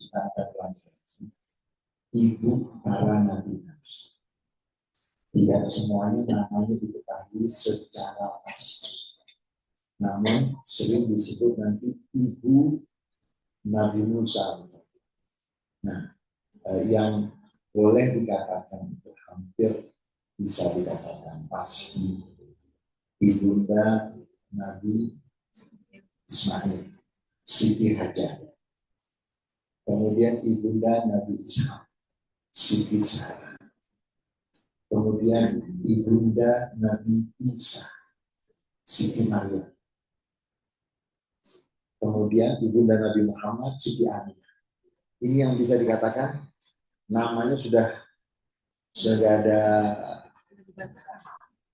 Kita akan lanjutkan ibu para nabi-nabi. Tidak semuanya namanya diketahui secara pasti. Namun sering disebut nanti ibu Nabi Musa. Nah, yang boleh dikatakan itu hampir bisa dikatakan pasti ibunda Nabi Ismail, Siti Hajar. Kemudian ibunda Nabi Ishak, Siti Sarah. Kemudian ibunda Nabi Isa, Siti Maryam. Kemudian ibunda Nabi Muhammad, Siti Aminah. Ini yang bisa dikatakan namanya sudah tidak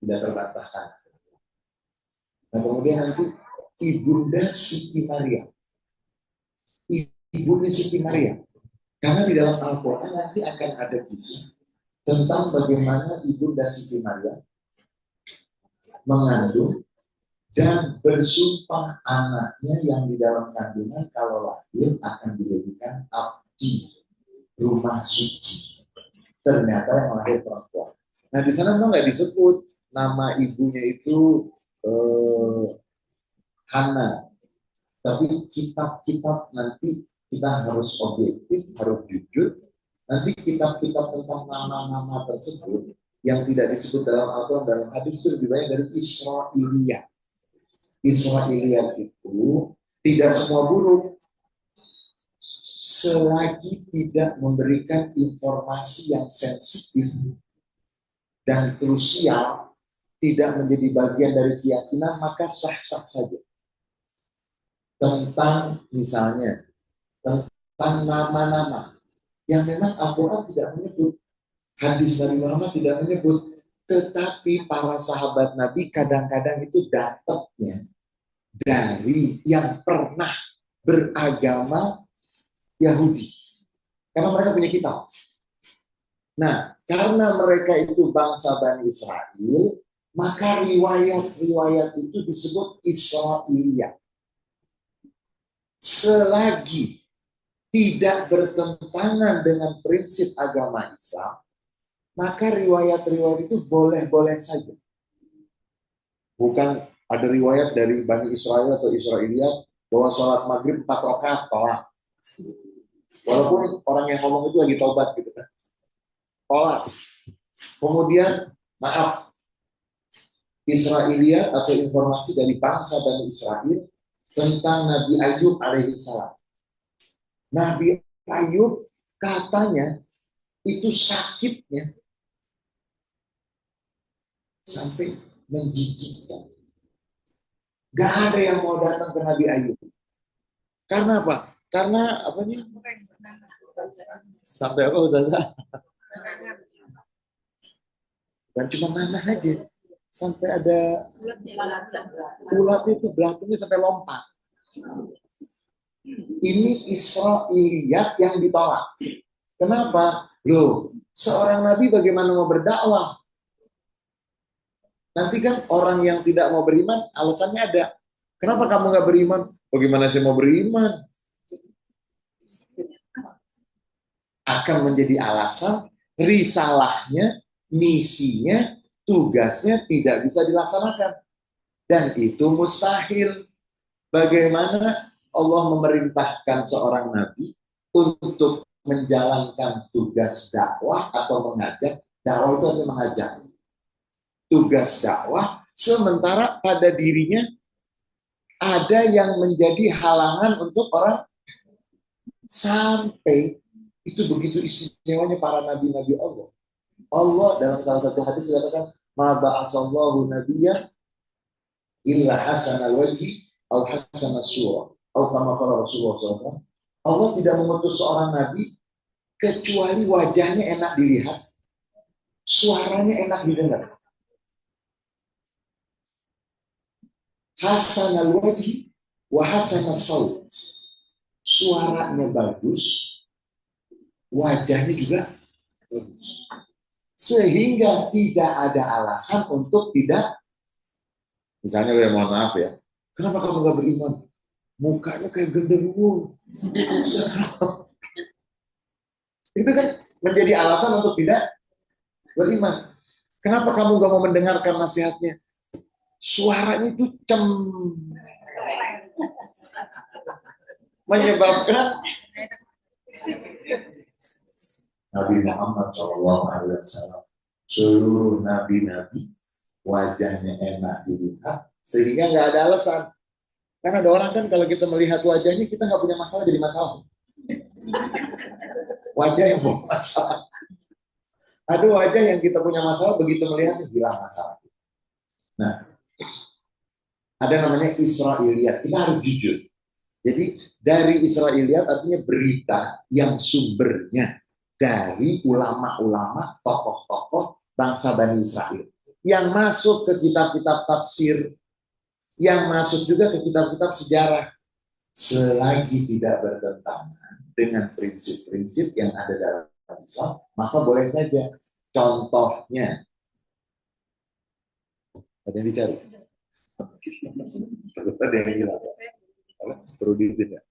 terbantahkan. Nah kemudian nanti ibunda Siti Maryam, ibunda Siti Maryam. Karena di dalam Al-Quran nanti akan ada kisah tentang bagaimana ibunda Siti Maryam mengandung dan bersumpah anaknya yang di dalam kandungan kalau lahir akan dijadikan abdi rumah suci. Ternyata yang lahir perempuan. Nah di sana memang nggak disebut nama ibunya itu Hana, tapi kitab-kitab nanti kita harus objektif, harus jujur. Nanti kitab-kitab tentang nama-nama tersebut yang tidak disebut dalam Al-Quran, dalam hadis itu lebih banyak dari Israiliyat. Israiliyat itu tidak semua buruk selagi tidak memberikan informasi yang sensitif dan krusial, tidak menjadi bagian dari keyakinan, maka sah-sah saja. Tentang misalnya tentang nama-nama yang memang Al-Quran tidak menyebut, hadis Nabi Muhammad tidak menyebut, tetapi para sahabat Nabi kadang-kadang itu dapatnya dari yang pernah beragama Yahudi. Karena mereka punya kitab. Nah, karena mereka itu bangsa Bani Israel, maka riwayat-riwayat itu disebut Israiliyat. Selagi tidak bertentangan dengan prinsip agama Islam, maka riwayat-riwayat itu boleh-boleh saja. Bukan ada riwayat dari Bani Israel atau Israiliyat bahwa sholat maghrib 4 rakaat tolak. Walaupun orang yang ngomong itu lagi taubat gitu kan. Tolak. Kemudian, maaf, Israiliyat atau informasi dari bangsa Bani Israel tentang Nabi Ayub alaihissalam. Nabi Ayub katanya itu sakitnya sampai menjijikkan. Gak ada yang mau datang ke Nabi Ayub. Karena apa? Karena apa nih? Sampai apa Ustazah? Dan cuma nanah aja. Sampai ada ulat itu belakangnya sampai lompat. Ini Israiliyat yang ditolak. Kenapa? Loh, seorang nabi bagaimana mau berdakwah? Nanti kan orang yang tidak mau beriman, alasannya ada. Kenapa kamu nggak beriman? Bagaimana sih mau beriman? Akan menjadi alasan risalahnya, misinya, tugasnya tidak bisa dilaksanakan. Dan itu mustahil. Bagaimana Allah memerintahkan seorang nabi untuk menjalankan tugas dakwah atau mengajak. Dakwah itu artinya mengajak. Tugas dakwah, sementara pada dirinya ada yang menjadi halangan untuk orang. Sampai itu begitu istimewanya para nabi-nabi Allah. Allah dalam salah satu hadis katakan, ma ba'asallahu nabiyya illa hasanal wajhi au hasanal surah au kama qala Rasulullah SAW. Allah tidak mengutus seorang nabi kecuali wajahnya enak dilihat, suaranya enak didengar. Hasanal wajhi wa hasanal saut. Suaranya bagus, wajahnya juga bagus. Sehingga tidak ada alasan untuk tidak, misalnya mohon maaf ya, kenapa kamu gak beriman? mukanya kayak genderuwo. Itu kan menjadi alasan untuk tidak beriman. Kenapa kamu gak mau mendengarkan nasihatnya? Suaranya itu menyebabkan Nabi Muhammad SAW, seluruh nabi-nabi wajahnya enak dilihat, sehingga nggak ada alasan. Kan ada orang kan kalau kita melihat wajahnya kita nggak punya masalah jadi masalah. Wajah yang punya masalah. Ada wajah yang kita punya masalah begitu melihatnya hilang masalah. Nah, ada namanya Israiliyat. Kita harus jujur. Jadi dari Israiliyat artinya berita yang sumbernya dari ulama-ulama, tokoh-tokoh bangsa Bani Israel. Yang masuk ke kitab-kitab tafsir, yang masuk juga ke kitab-kitab sejarah. Selagi tidak bertentangan dengan prinsip-prinsip yang ada dalam Islam, maka boleh saja. Contohnya, ada yang dicari? Ada yang bilang, perlu diizinkan.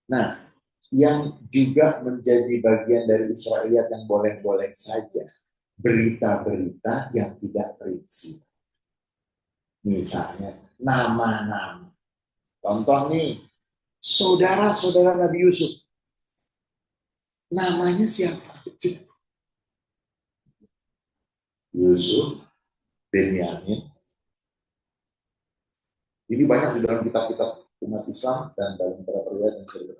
Nah, yang juga menjadi bagian dari Israiliyat yang boleh-boleh saja, berita-berita yang tidak prinsip. Misalnya, nama-nama. Contoh nih, saudara-saudara Nabi Yusuf. Namanya siapa? Yusuf, Benyamin. Ini banyak di dalam kitab-kitab umat Islam dan dalam beberapa riwayat yang berbeda.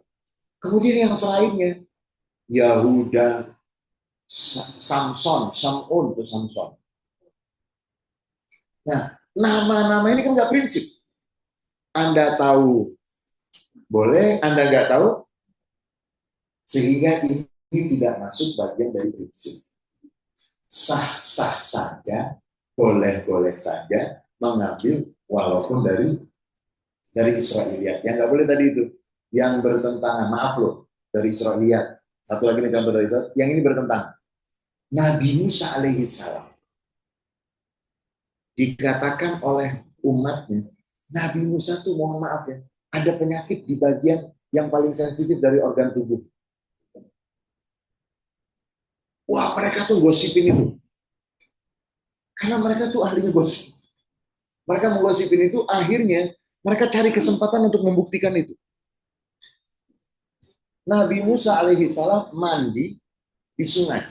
Kemudian yang selainnya, Yahuda, Samson, Samun atau Samson. Nah, nama-nama ini kan nggak prinsip. Anda tahu boleh, Anda nggak tahu, sehingga ini tidak masuk bagian dari prinsip. Sah-sah saja, boleh-boleh saja mengambil walaupun dari Israiliyat. Yang nggak boleh tadi itu, yang bertentangan, maaf loh, dari Israiliyat. Satu lagi nih contoh dari Israiliyat, yang ini bertentangan. Nabi Musa alaihi salam dikatakan oleh umatnya, Nabi Musa tuh mohon maaf ya, ada penyakit di bagian yang paling sensitif dari organ tubuh. Wah, mereka tuh gosipin itu. Karena mereka tuh ahlinya gosip. Mereka menggosipin itu, akhirnya mereka cari kesempatan untuk membuktikan itu. Nabi Musa alaihi salam mandi di sungai.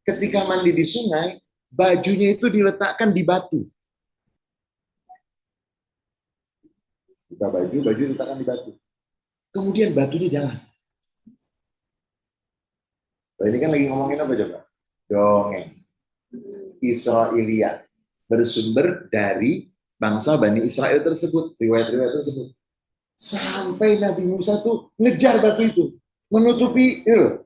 Ketika mandi di sungai, bajunya itu diletakkan di batu. Buka baju diletakkan di batu. Kemudian batunya jalan. Nah, ini kan lagi ngomongin apa coba? Dongeng. Israiliyat. Bersumber dari bangsa Bani Israel tersebut. Riwayat-riwayat tersebut. Sampai Nabi Musa tuh ngejar batu itu. Menutupi. Itu.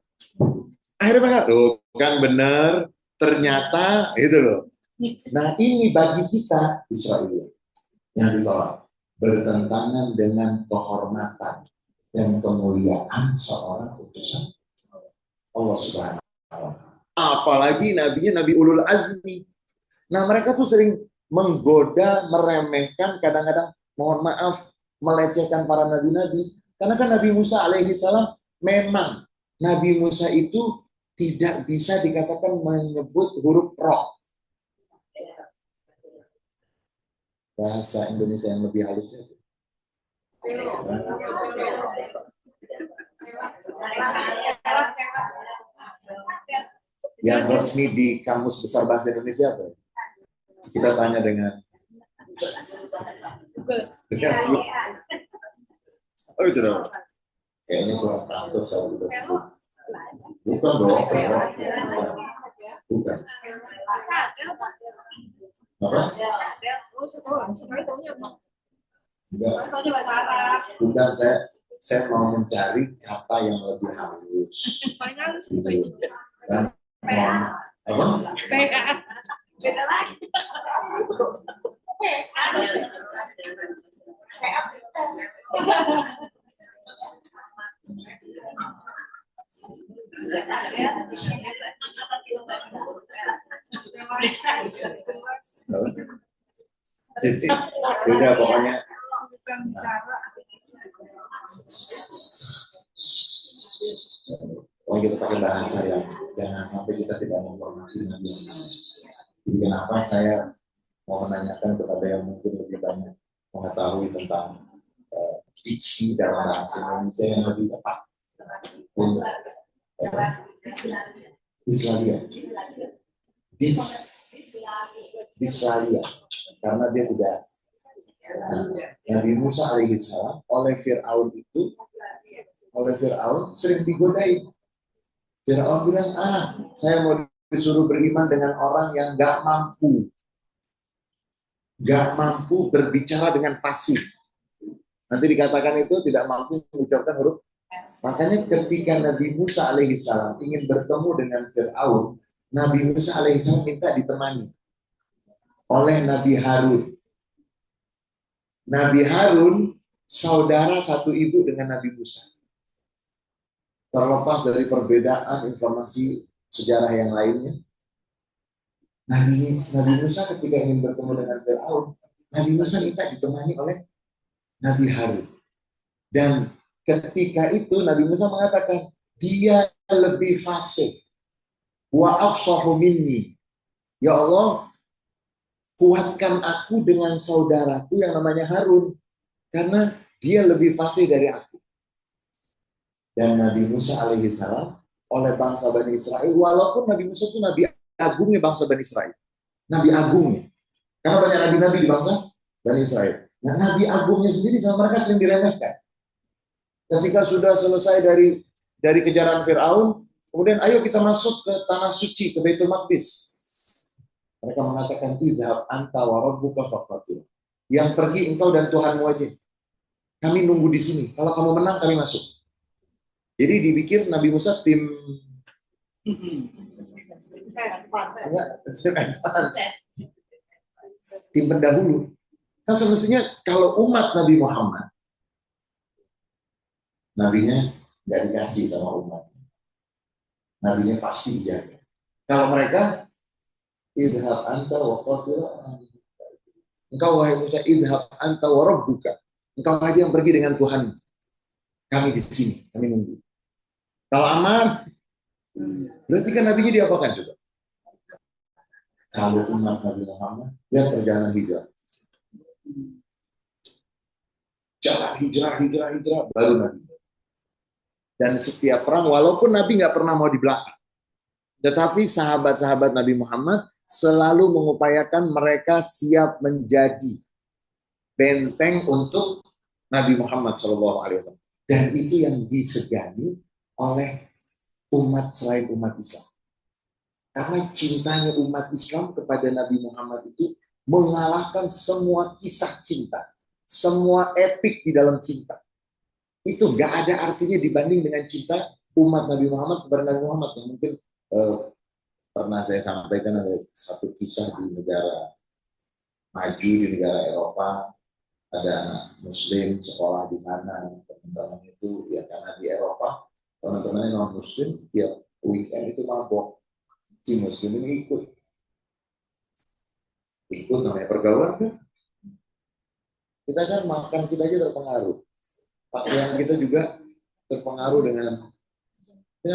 Akhirnya tuh kan benar. Ternyata itu loh. Nah ini bagi kita Israiliyat. Yang ditolak. Bertentangan dengan kehormatan dan kemuliaan seorang utusan Allah Subhanahu wa Ta'ala. Apalagi nabinya Nabi Ulul Azmi. Nah, mereka tuh sering menggoda, meremehkan, kadang-kadang mohon maaf, melecehkan para nabi-nabi. Karena kan Nabi Musa alaihi salam memang Nabi Musa itu tidak bisa dikatakan menyebut huruf roh. Bahasa Indonesia yang lebih halusnya. Yang resmi di Kamus Besar Bahasa Indonesia apa? Kita tanya dengan oh itu dong. Kayaknya kurang pantas kalau kita sebut. Bukan dong. Bukan. Apa? Bukan, saya mau mencari kata yang lebih halus. Gitu. Dan apa? Beda lagi. Jadi, beda pokoknya Oh, kita pakai bahasa ya, jangan sampai kita tidak menghormati Nabi. Jadi kenapa saya mau menanyakan kepada yang mungkin lebih banyak mengetahui tentang diksi dalam bahasa Indonesia yang lebih tepat. Islalia. Bislalia. Karena dia tidak. Nabi Musa alaihissalam oleh Fir'aun sering digodai. Fir'aun bilang, saya mau disuruh beriman dengan orang yang gak mampu berbicara dengan fasih. Nanti dikatakan itu tidak mampu mengucapkan huruf. Makanya ketika Nabi Musa alaihissalam ingin bertemu dengan Fir'aun, Nabi Musa alaihissalam minta ditemani oleh Nabi Harun. Nabi Harun saudara satu ibu dengan Nabi Musa. Terlepas dari perbedaan informasi sejarah yang lainnya, Nabi Musa ketika ingin bertemu dengan Fir'aun, Nabi Musa minta ditemani oleh Nabi Harun. Dan ketika itu Nabi Musa mengatakan, dia lebih fasih. Wa afsahu minni. Ya Allah, kuatkan aku dengan saudaraku yang namanya Harun. Karena dia lebih fasih dari aku. Dan Nabi Musa alaihissalam oleh bangsa Bani Israel, walaupun Nabi Musa itu Nabi agungnya bangsa Bani Israel. Nabi agungnya. Karena banyak nabi-nabi di bangsa Bani Israel. Nah, Nabi agungnya sendiri sama mereka sering diremehkan. Ketika sudah selesai dari kejaran Fir'aun, kemudian ayo kita masuk ke tanah suci, ke Baitul Maqdis. Mereka mengatakan, idhab anta wa rabbuka faqatil. Yang pergi engkau dan Tuhanmu aja. Kami nunggu di sini. Kalau kamu menang, kami masuk. Jadi dipikir Nabi Musa tim pendahulu. Kan semestinya kalau umat Nabi Muhammad, nabinya nggak dikasih sama umatnya. Nabinya pasti dijaga. Kalau mereka, idhab anta wa fatir. Engkau wahai Musa, idhab anta wa rabbuka. Engkau aja yang pergi dengan Tuhan. Kami di sini, kami nunggu. Kalau aman, berarti kan nabinya diapakan coba? Kalau umat Nabi Muhammad, lihat perjalanan hijrah. Jalan hijrah, baru Nabi. Dan setiap perang, walaupun Nabi nggak pernah mau di belakang, tetapi sahabat-sahabat Nabi Muhammad selalu mengupayakan mereka siap menjadi benteng untuk Nabi Muhammad SAW. Dan itu yang disegani oleh umat selain umat Islam. Karena cintanya umat Islam kepada Nabi Muhammad itu mengalahkan semua kisah cinta, semua epik di dalam cinta. Itu gak ada artinya dibanding dengan cinta umat Nabi Muhammad kepada Nabi Muhammad. Yang mungkin pernah saya sampaikan ada satu kisah di negara maju, di negara Eropa. Ada anak Muslim sekolah di mana, teman-teman itu ya karena di Eropa teman-temannya non Muslim, tiap weekend itu mabok. Si Muslim ini ikut namanya pergaulan kan. Kita kan makan kita aja terpengaruh, pakaian kita juga terpengaruh dengan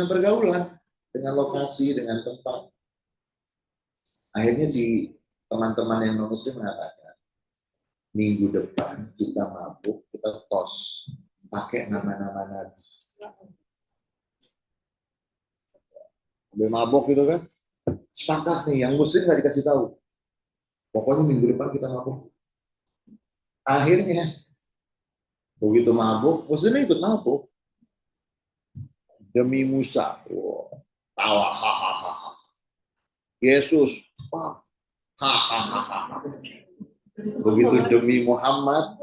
pergaulan, dengan lokasi, dengan tempat. Akhirnya si teman-teman yang non Muslim mengatakan, minggu depan kita mabuk, kita tos pakai nama-nama Nabi. Sambil mabok gitu kan, sepakat nih, yang Muslim nggak dikasih tahu. Pokoknya minggu depan kita mabuk. Akhirnya begitu mabuk, Muslimnya ikut mabuk. Demi Musa, tawa, hahaha. Yesus, hahaha. Begitu demi Muhammad,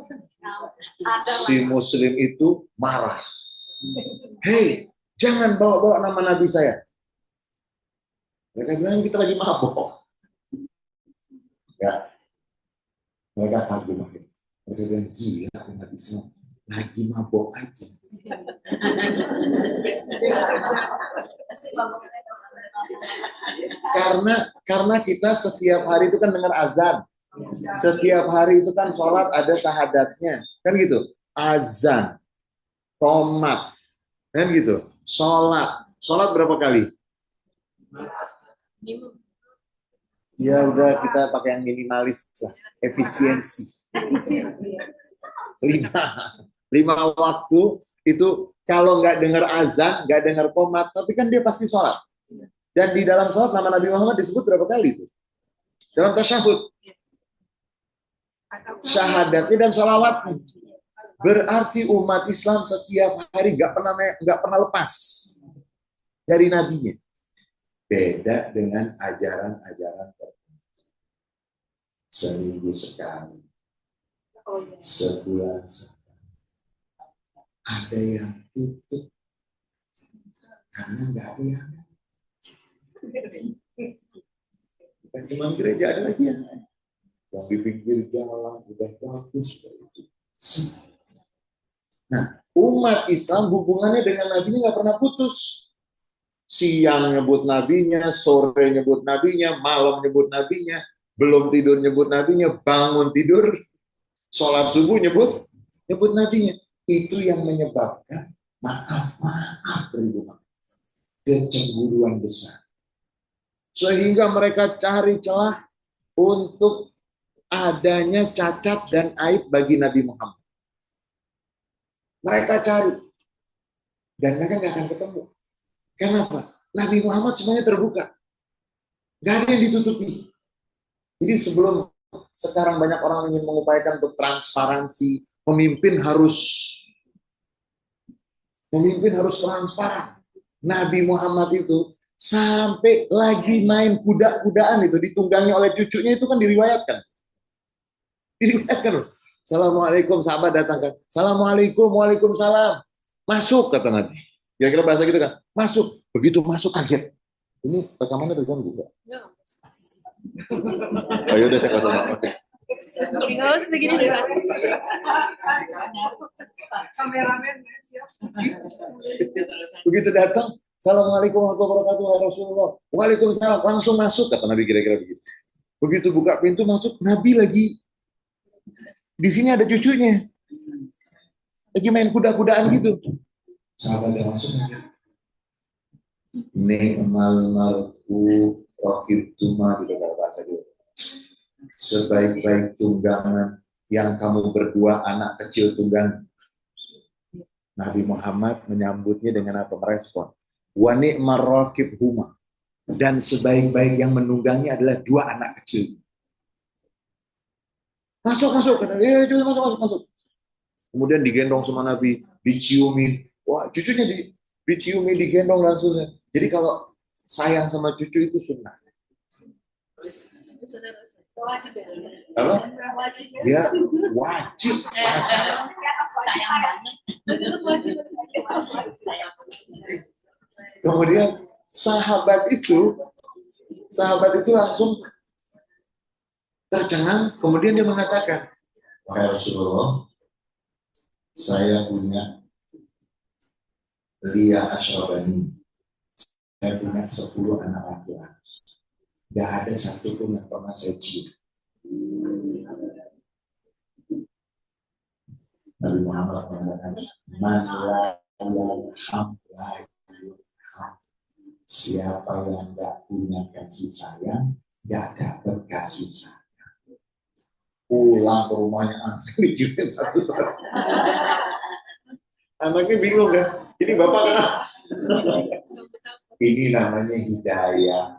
si Muslim itu marah. Hei, jangan bawa-bawa nama Nabi saya. Mereka bilang kita lagi mabok. Ya, mereka kagum. Mereka bilang gila umat Islam, lagi mabok aja. Karena kita setiap hari itu kan dengar azan. Setiap hari itu kan sholat ada syahadatnya, kan gitu. Azan, tomat, kan gitu. Sholat berapa kali? Ya udah kita pakai yang minimalis lah, efisiensi. Lima, lima waktu itu kalau nggak dengar azan, nggak dengar komat, tapi kan dia pasti sholat. Dan di dalam sholat nama Nabi Muhammad disebut berapa kali itu? Dalam tasyahud. Syahadatnya dan sholawatnya. Berarti umat Islam setiap hari nggak pernah lepas dari nabinya. Beda dengan ajaran-ajaran seminggu sekali, sebulan sekali. Ada yang tutup karena nggak ada yang. Bukan cuma gereja, ada lagi yang di pinggir jalan udah bagus itu. Nah, umat Islam hubungannya dengan nabinya nggak pernah putus. Siang nyebut nabinya, sore nyebut nabinya, malam nyebut nabinya, belum tidur nyebut nabinya, bangun tidur, sholat subuh nyebut nabinya. Itu yang menyebabkan maaf beribu kecemburuan besar. Sehingga mereka cari celah untuk adanya cacat dan aib bagi Nabi Muhammad. Mereka cari. Dan mereka nggak akan ketemu. Kenapa? Nabi Muhammad semuanya terbuka. Nggak ada yang ditutupi. Jadi sebelum sekarang banyak orang ingin mengupayakan untuk transparansi, pemimpin harus transparan. Nabi Muhammad itu sampai lagi main kuda-kudaan itu ditunggangi oleh cucunya itu kan diriwayatkan. Assalamualaikum, sahabat datang kan. Assalamualaikum, waalaikumsalam. Masuk kata Nabi. Kira-kira bahasa gitu kan. Masuk. Begitu masuk kaget. Ini rekamannya terganggu enggak? Oh yaudah saya nggak sama. Segini Begitu datang, Assalamualaikum warahmatullahi wabarakatuh, Rasulullah. Waalaikumsalam, langsung masuk kata Nabi kira-kira begitu. Begitu buka pintu masuk, Nabi lagi di sini ada cucunya, lagi main kuda-kudaan gitu. Sahabat yang masuk, ni'mal mar'u raqibtuma di dalam bahasa gitu. Sebaik-baik tunggangan yang kamu berdua anak kecil tunggang. Nabi Muhammad menyambutnya dengan apa? Merespon. Wa ni'mar raqibhuma. Dan sebaik-baik yang menunggangi adalah dua anak kecil. Masuk. Kata, masuk. Kemudian digendong sama Nabi, diciumin. Wah, cucunya diciumin, digendong langsung. Jadi kalau sayang sama cucu itu sunnah. Apa? Ya, wajib. sayang banget. Kemudian sahabat itu langsung tercengang. Kemudian dia mengatakan, wahai Rasulullah, saya punya Lia Ashrabani. Saya punya 10 anak laki-laki. Gak ada satu pun yang pernah saya cium. Nabi Muhammad mengatakan, Man la yarham la yurham. Siapa yang gak punya kasih sayang, gak dapat kasih sayang. Pulang ke rumahnya, anak dicuitin satu-satu. Anaknya bingung kan? Ini bapak kan? Ini namanya hidayah.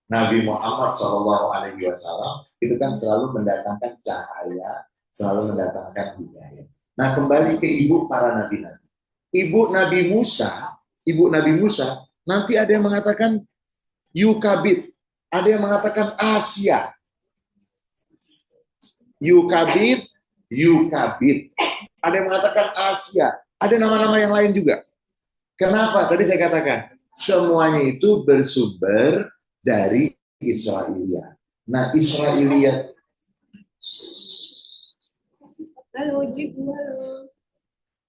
Nabi Muhammad SAW itu kan selalu mendatangkan cahaya, selalu mendatangkan hidayah. Nah, kembali ke ibu para nabi-nabi. Ibu Nabi Musa, nanti ada yang mengatakan Yukabit, ada yang mengatakan Asia. Yukabit, ada yang mengatakan Asia, ada nama-nama yang lain juga. Kenapa? Tadi saya katakan, semuanya itu bersumber dari Israiliyat. Nah, Israiliyat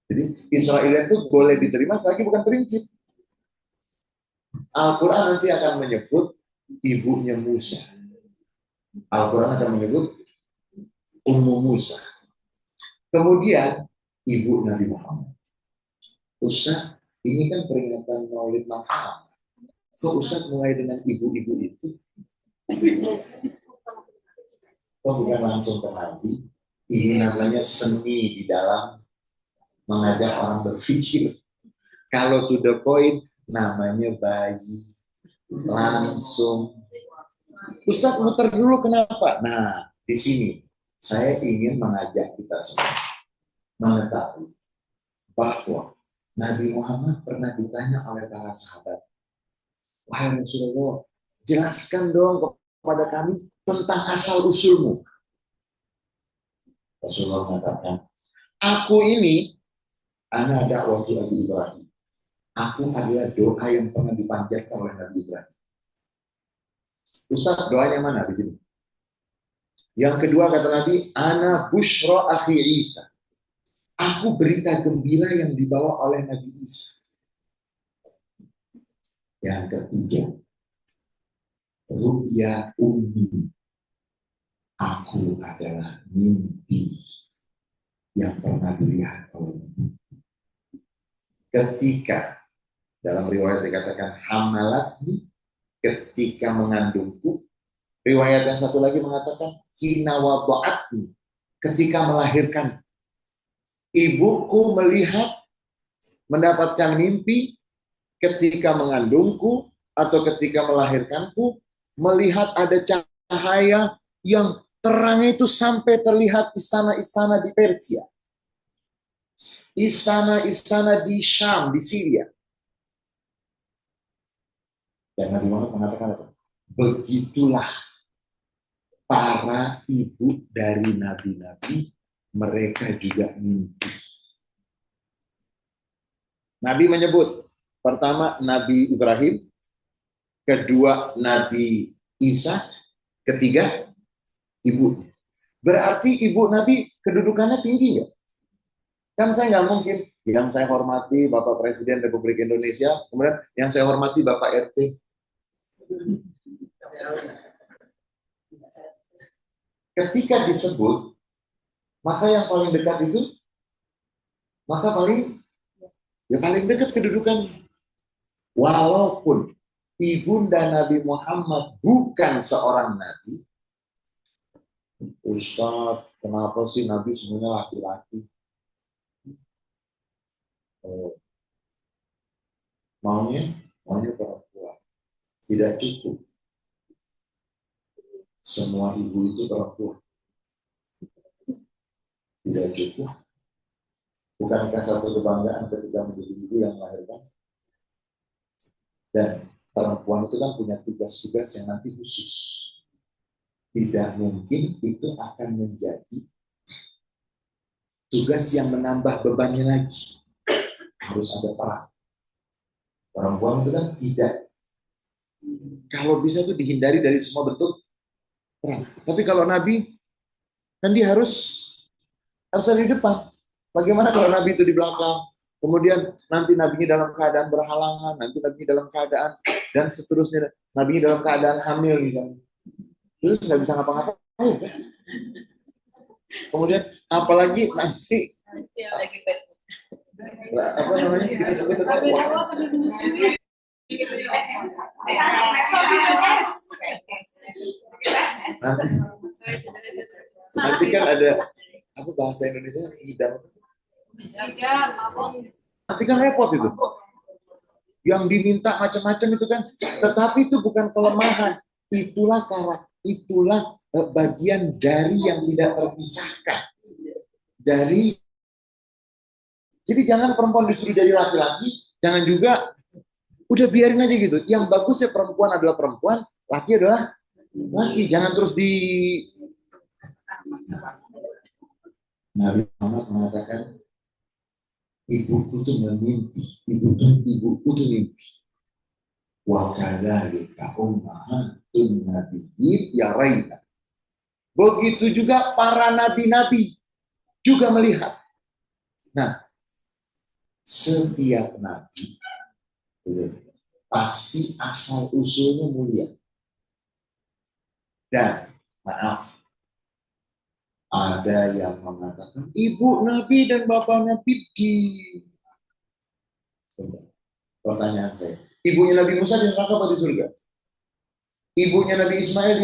jadi Israiliyat itu boleh diterima selagi bukan prinsip. Al-Quran nanti akan menyebut ibunya Musa. Al-Quran akan menyebut Ummu Musa. Kemudian ibu Nabi Muhammad. Ustaz, ini kan peringatan Maulid Natal. Kok Ustaz mulai dengan ibu-ibu itu? Kok bukan langsung ke Nabi? Ini namanya seni di dalam mengajak orang berpikir. Kalau to the point, namanya bayi. Langsung. Ustaz muter dulu kenapa? Nah, di sini saya ingin mengajak kita semua mengetahui bahwa Nabi Muhammad pernah ditanya oleh para sahabat, wahai Rasulullah, jelaskan dong kepada kami tentang asal usulmu. Rasulullah mengatakan, aku ini anak dakwah Nabi Ibrahim. Aku adalah doa yang pernah dipanjatkan oleh Nabi Ibrahim. Ustaz, doanya mana di sini? Yang kedua kata Nabi, ana bushra akhi Isa. Aku berita gembira yang dibawa oleh Nabi Isa. Yang ketiga, ru'ya ummi. Aku adalah mimpi yang pernah dilihat oleh ibu. Ketika dalam riwayat dikatakan hamalatni, ketika mengandungku. Riwayat yang satu lagi mengatakan hina wada'atni, ketika melahirkan. Ibuku melihat, mendapatkan mimpi ketika mengandungku atau ketika melahirkanku, melihat ada cahaya yang terangnya itu sampai terlihat istana-istana di Persia, istana-istana di Syam, di Syria. Dan Nabi Muhammad mengatakan apa? Begitulah para ibu dari nabi-nabi, mereka juga mimpi. Nabi menyebut, pertama Nabi Ibrahim, kedua Nabi Isa, ketiga ibu. Berarti ibu Nabi kedudukannya tinggi ya? Kan saya nggak mungkin, yang saya hormati Bapak Presiden Republik Indonesia, kemudian yang saya hormati Bapak RT. Ketika disebut, maka yang paling dekat itu, maka paling dekat kedudukan. Walaupun ibunda Nabi Muhammad bukan seorang nabi, Ustaz, kenapa sih nabi semuanya laki-laki? Maunya perempuan. Tidak cukup. Semua ibu itu perempuan. Tidak cukup. Bukankah satu kebanggaan ketika menjadi ibu yang melahirkan? Dan perempuan itu kan punya tugas-tugas yang nanti khusus. Tidak mungkin itu akan menjadi tugas yang menambah bebannya lagi. Harus ada perang. Perempuan itu kan tidak. Kalau bisa itu dihindari dari semua bentuk perang. Tapi kalau Nabi, kan dia harus ada di depan. Bagaimana kalau Nabi itu di belakang? Kemudian nanti Nabi dalam keadaan berhalangan, nanti Nabi dalam keadaan, dan seterusnya. Nabi dalam keadaan hamil misalnya. Terus nggak bisa ngapa-ngapain kan? Kemudian apalagi nanti apa namanya kita sebut nanti kan ada apa bahasa Indonesia hidang. Nanti kan repot itu. Yang diminta macam-macam itu kan, tetapi itu bukan kelemahan. Itulah itulah bagian dari yang tidak terpisahkan dari. Jadi jangan perempuan disuruh jadi laki-laki, jangan juga udah biarin aja gitu. Yang bagus ya perempuan adalah perempuan, laki adalah laki. Jangan terus di. Nabi Muhammad mengatakan, ibuku tuh memimpi, ibuku tuh mimpi. Wa kadzalika ummahatun nabiyyin yaraina. Begitu juga para nabi-nabi juga melihat. Nah, setiap nabi pasti asal usulnya mulia. Dan maaf, Ada yang mengatakan ibu Nabi dan bapaknya pergi. Pertanyaan saya, ibunya Nabi Musa di neraka atau di surga? Ibunya Nabi Ismail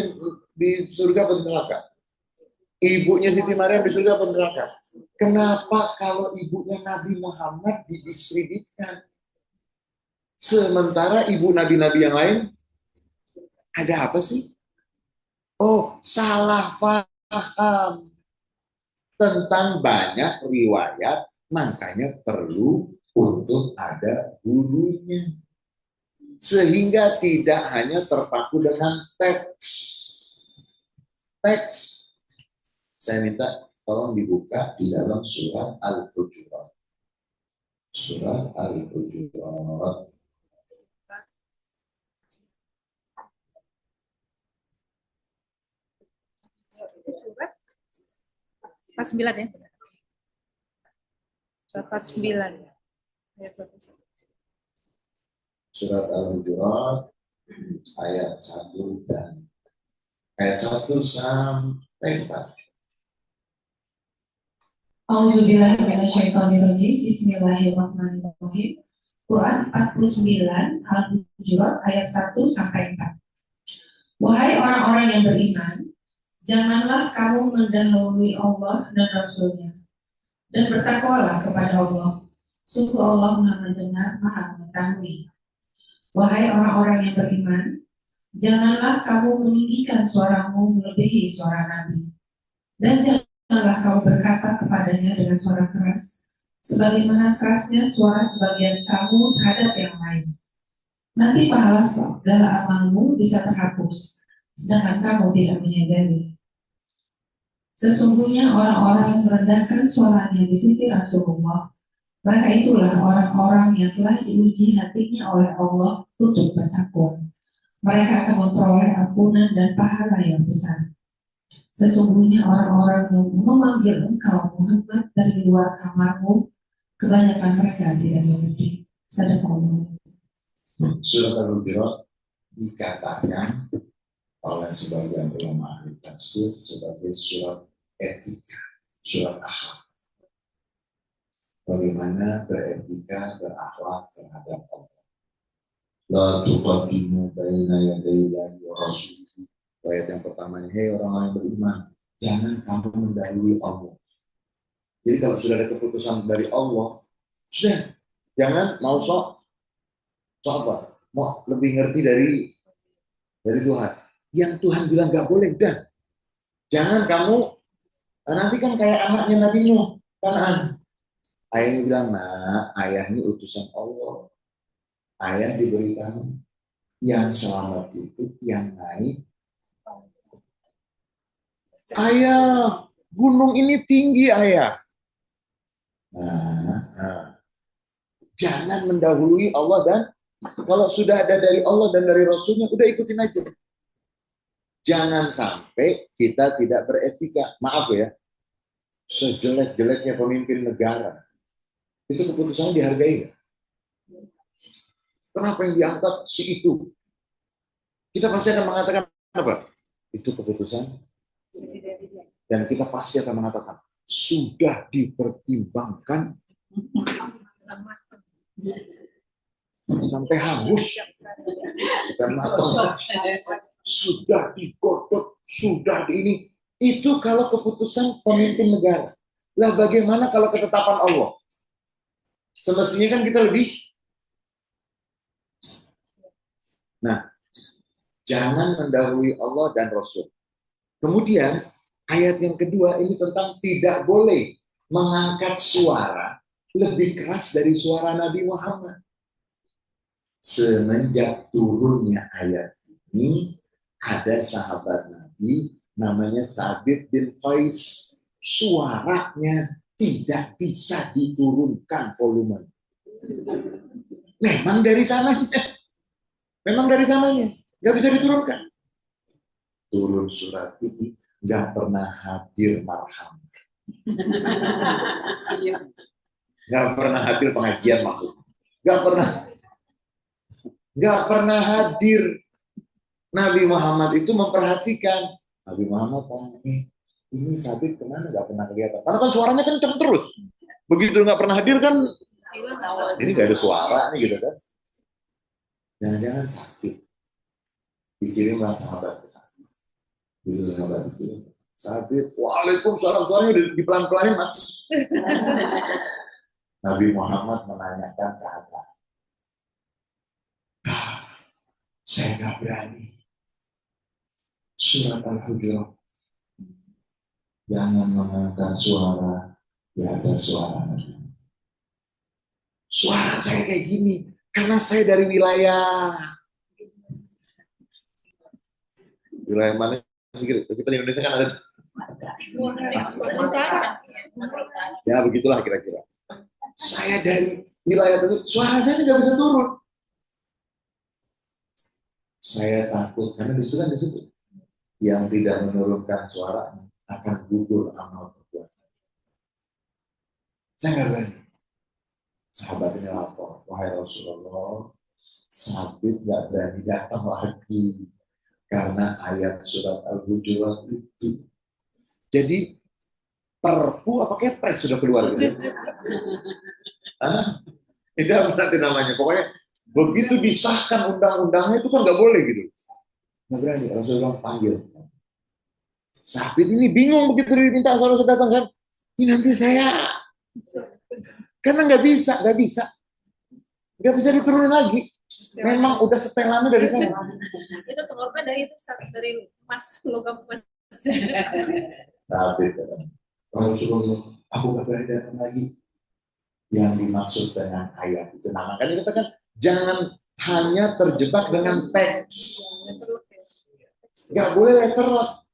di surga atau di neraka? Ibunya Siti Maryam di surga atau di neraka? Kenapa kalau ibunya Nabi Muhammad didiskreditkan? Sementara ibu nabi-nabi yang lain, ada apa sih? Oh, salah paham tentang banyak riwayat, makanya perlu untuk ada gurunya. Sehingga tidak hanya terpaku dengan teks. Teks. Saya minta tolong dibuka di dalam surat Al-Hujurat. Surat Al-Hujurat. Surat 49 ya. Surat 49. Surat Al-Hujurat ayat 1 dan ayat 1 sampai 4. A'udzubillahiminasyaitonirrajim. Bismillahirrahmanirrahim. Quran 49 Al-Hujurat ayat 1 sampai 4. Wahai orang-orang yang beriman, janganlah kamu mendahului Allah dan Rasul-Nya, dan bertakwalah kepada Allah. Sungguh Allah Maha Mendengar, Maha Mengetahui. Wahai orang-orang yang beriman, janganlah kamu meninggikan suaramu melebihi suara Nabi, dan janganlah kamu berkata kepadanya dengan suara keras, sebagaimana kerasnya suara sebagian kamu terhadap yang lain. Nanti pahala segala amalmu bisa terhapus, sedangkan kamu tidak menyadari. Sesungguhnya orang-orang yang merendahkan suaranya di sisi Rasulullah, mereka itulah orang-orang yang telah diuji hatinya oleh Allah untuk bertakwa. Mereka akan memperoleh ampunan dan pahala yang besar. Sesungguhnya orang-orang yang memanggil engkau Muhammad dari luar kamarmu, kebanyakan mereka tidak mengerti. Sadaqallah. Surat Al-Hujurat dikatakan oleh sebagian ulama ahli tafsir sebagai surat etika, surat akhlak. Bagaimana beretika, berakhlak terhadap Allah. La tuqaddimu baina yadayillahi wa rasulihi. Ayat yang pertama ini, hei orang-orang yang beriman, jangan kamu mendahului Allah. Jadi kalau sudah ada keputusan dari Allah, sudah, jangan mau sok apa? Mau lebih ngerti dari Tuhan. Yang Tuhan bilang gak boleh, dan jangan kamu nanti kan kayak anaknya Nabi Nuh, Kanaan. Ayahnya bilang, nah, ayah ini utusan Allah. Ayah diberitahu yang selamat itu yang naik. Ayah, gunung ini tinggi, ayah. Nah, jangan mendahului Allah, dan kalau sudah ada dari Allah dan dari Rasulnya, udah ikutin aja. Jangan sampai kita tidak beretika. Maaf ya, sejelek-jeleknya pemimpin negara, itu keputusannya dihargai. Kenapa yang diangkat si itu? Kita pasti akan mengatakan apa? Itu keputusan. Dan kita pasti akan mengatakan, sudah dipertimbangkan sampai hangus dan matang, sudah digodok, sudah di ini. Itu kalau keputusan pemimpin negara. Lah bagaimana kalau ketetapan Allah? Semestinya kan kita lebih. Nah, jangan mendahului Allah dan Rasul. Kemudian ayat yang kedua ini tentang tidak boleh mengangkat suara lebih keras dari suara Nabi Muhammad. Semenjak turunnya ayat ini, ada sahabat Nabi namanya Thabit bin Qais. Suaranya tidak bisa diturunkan volume. Memang dari sananya. Nggak bisa diturunkan. Turun surat ini, nggak pernah hadir marham. Nggak pernah hadir pengajian maksud. Nggak pernah hadir. Nabi Muhammad itu memperhatikan. Nabi Muhammad ini ini Sabit kemana, nggak pernah kelihatan. Karena kan suaranya kenceng terus. Begitu nggak pernah hadir kan, ini nggak ada suara nih gitu kan. Jangan-jangan sakit. Dikirimlah sahabat ke sana. Dulu sahabat dikirim. Sabit, waalaikumsalam, suaranya udah dipelan-pelanin masih. Nabi Muhammad menanyakan keadaan. Saya nggak berani. Surat Al-Hujurat. Jangan mengangkat suara di atas suara Nabi. Suara saya kayak gini karena saya dari wilayah mana sih gitu. Kita di Indonesia kan ada. Ya begitulah kira-kira. Saya dari wilayah tersebut, suara saya nggak bisa turun. Saya takut karena disitu kan disebut yang tidak menurunkan suara akan gugur amal perbuatan. Saya nggak berani. Sahabat ini lapor, wahai Rasulullah, Sabit nggak berani datang lagi karena ayat surat Al-Hujurat itu. Jadi perpu apa kepres sudah keluar gitu. Itu apa nanti namanya? Pokoknya begitu disahkan undang-undangnya itu kan nggak boleh gitu. Nggak berani. Rasulullah panggil. Sabit ini bingung begitu diminta saudara datang kan. Ini nanti saya karena nggak bisa diturunin lagi. Memang udah setelannya dari sana. Itu telurnya dari emas, logam emas. Sabit. Rasulullah, aku nggak berani datang lagi. Yang dimaksud dengan ayat itu. Nah, makanya kita kan jangan hanya terjebak dengan teks. Nggak boleh letterlock.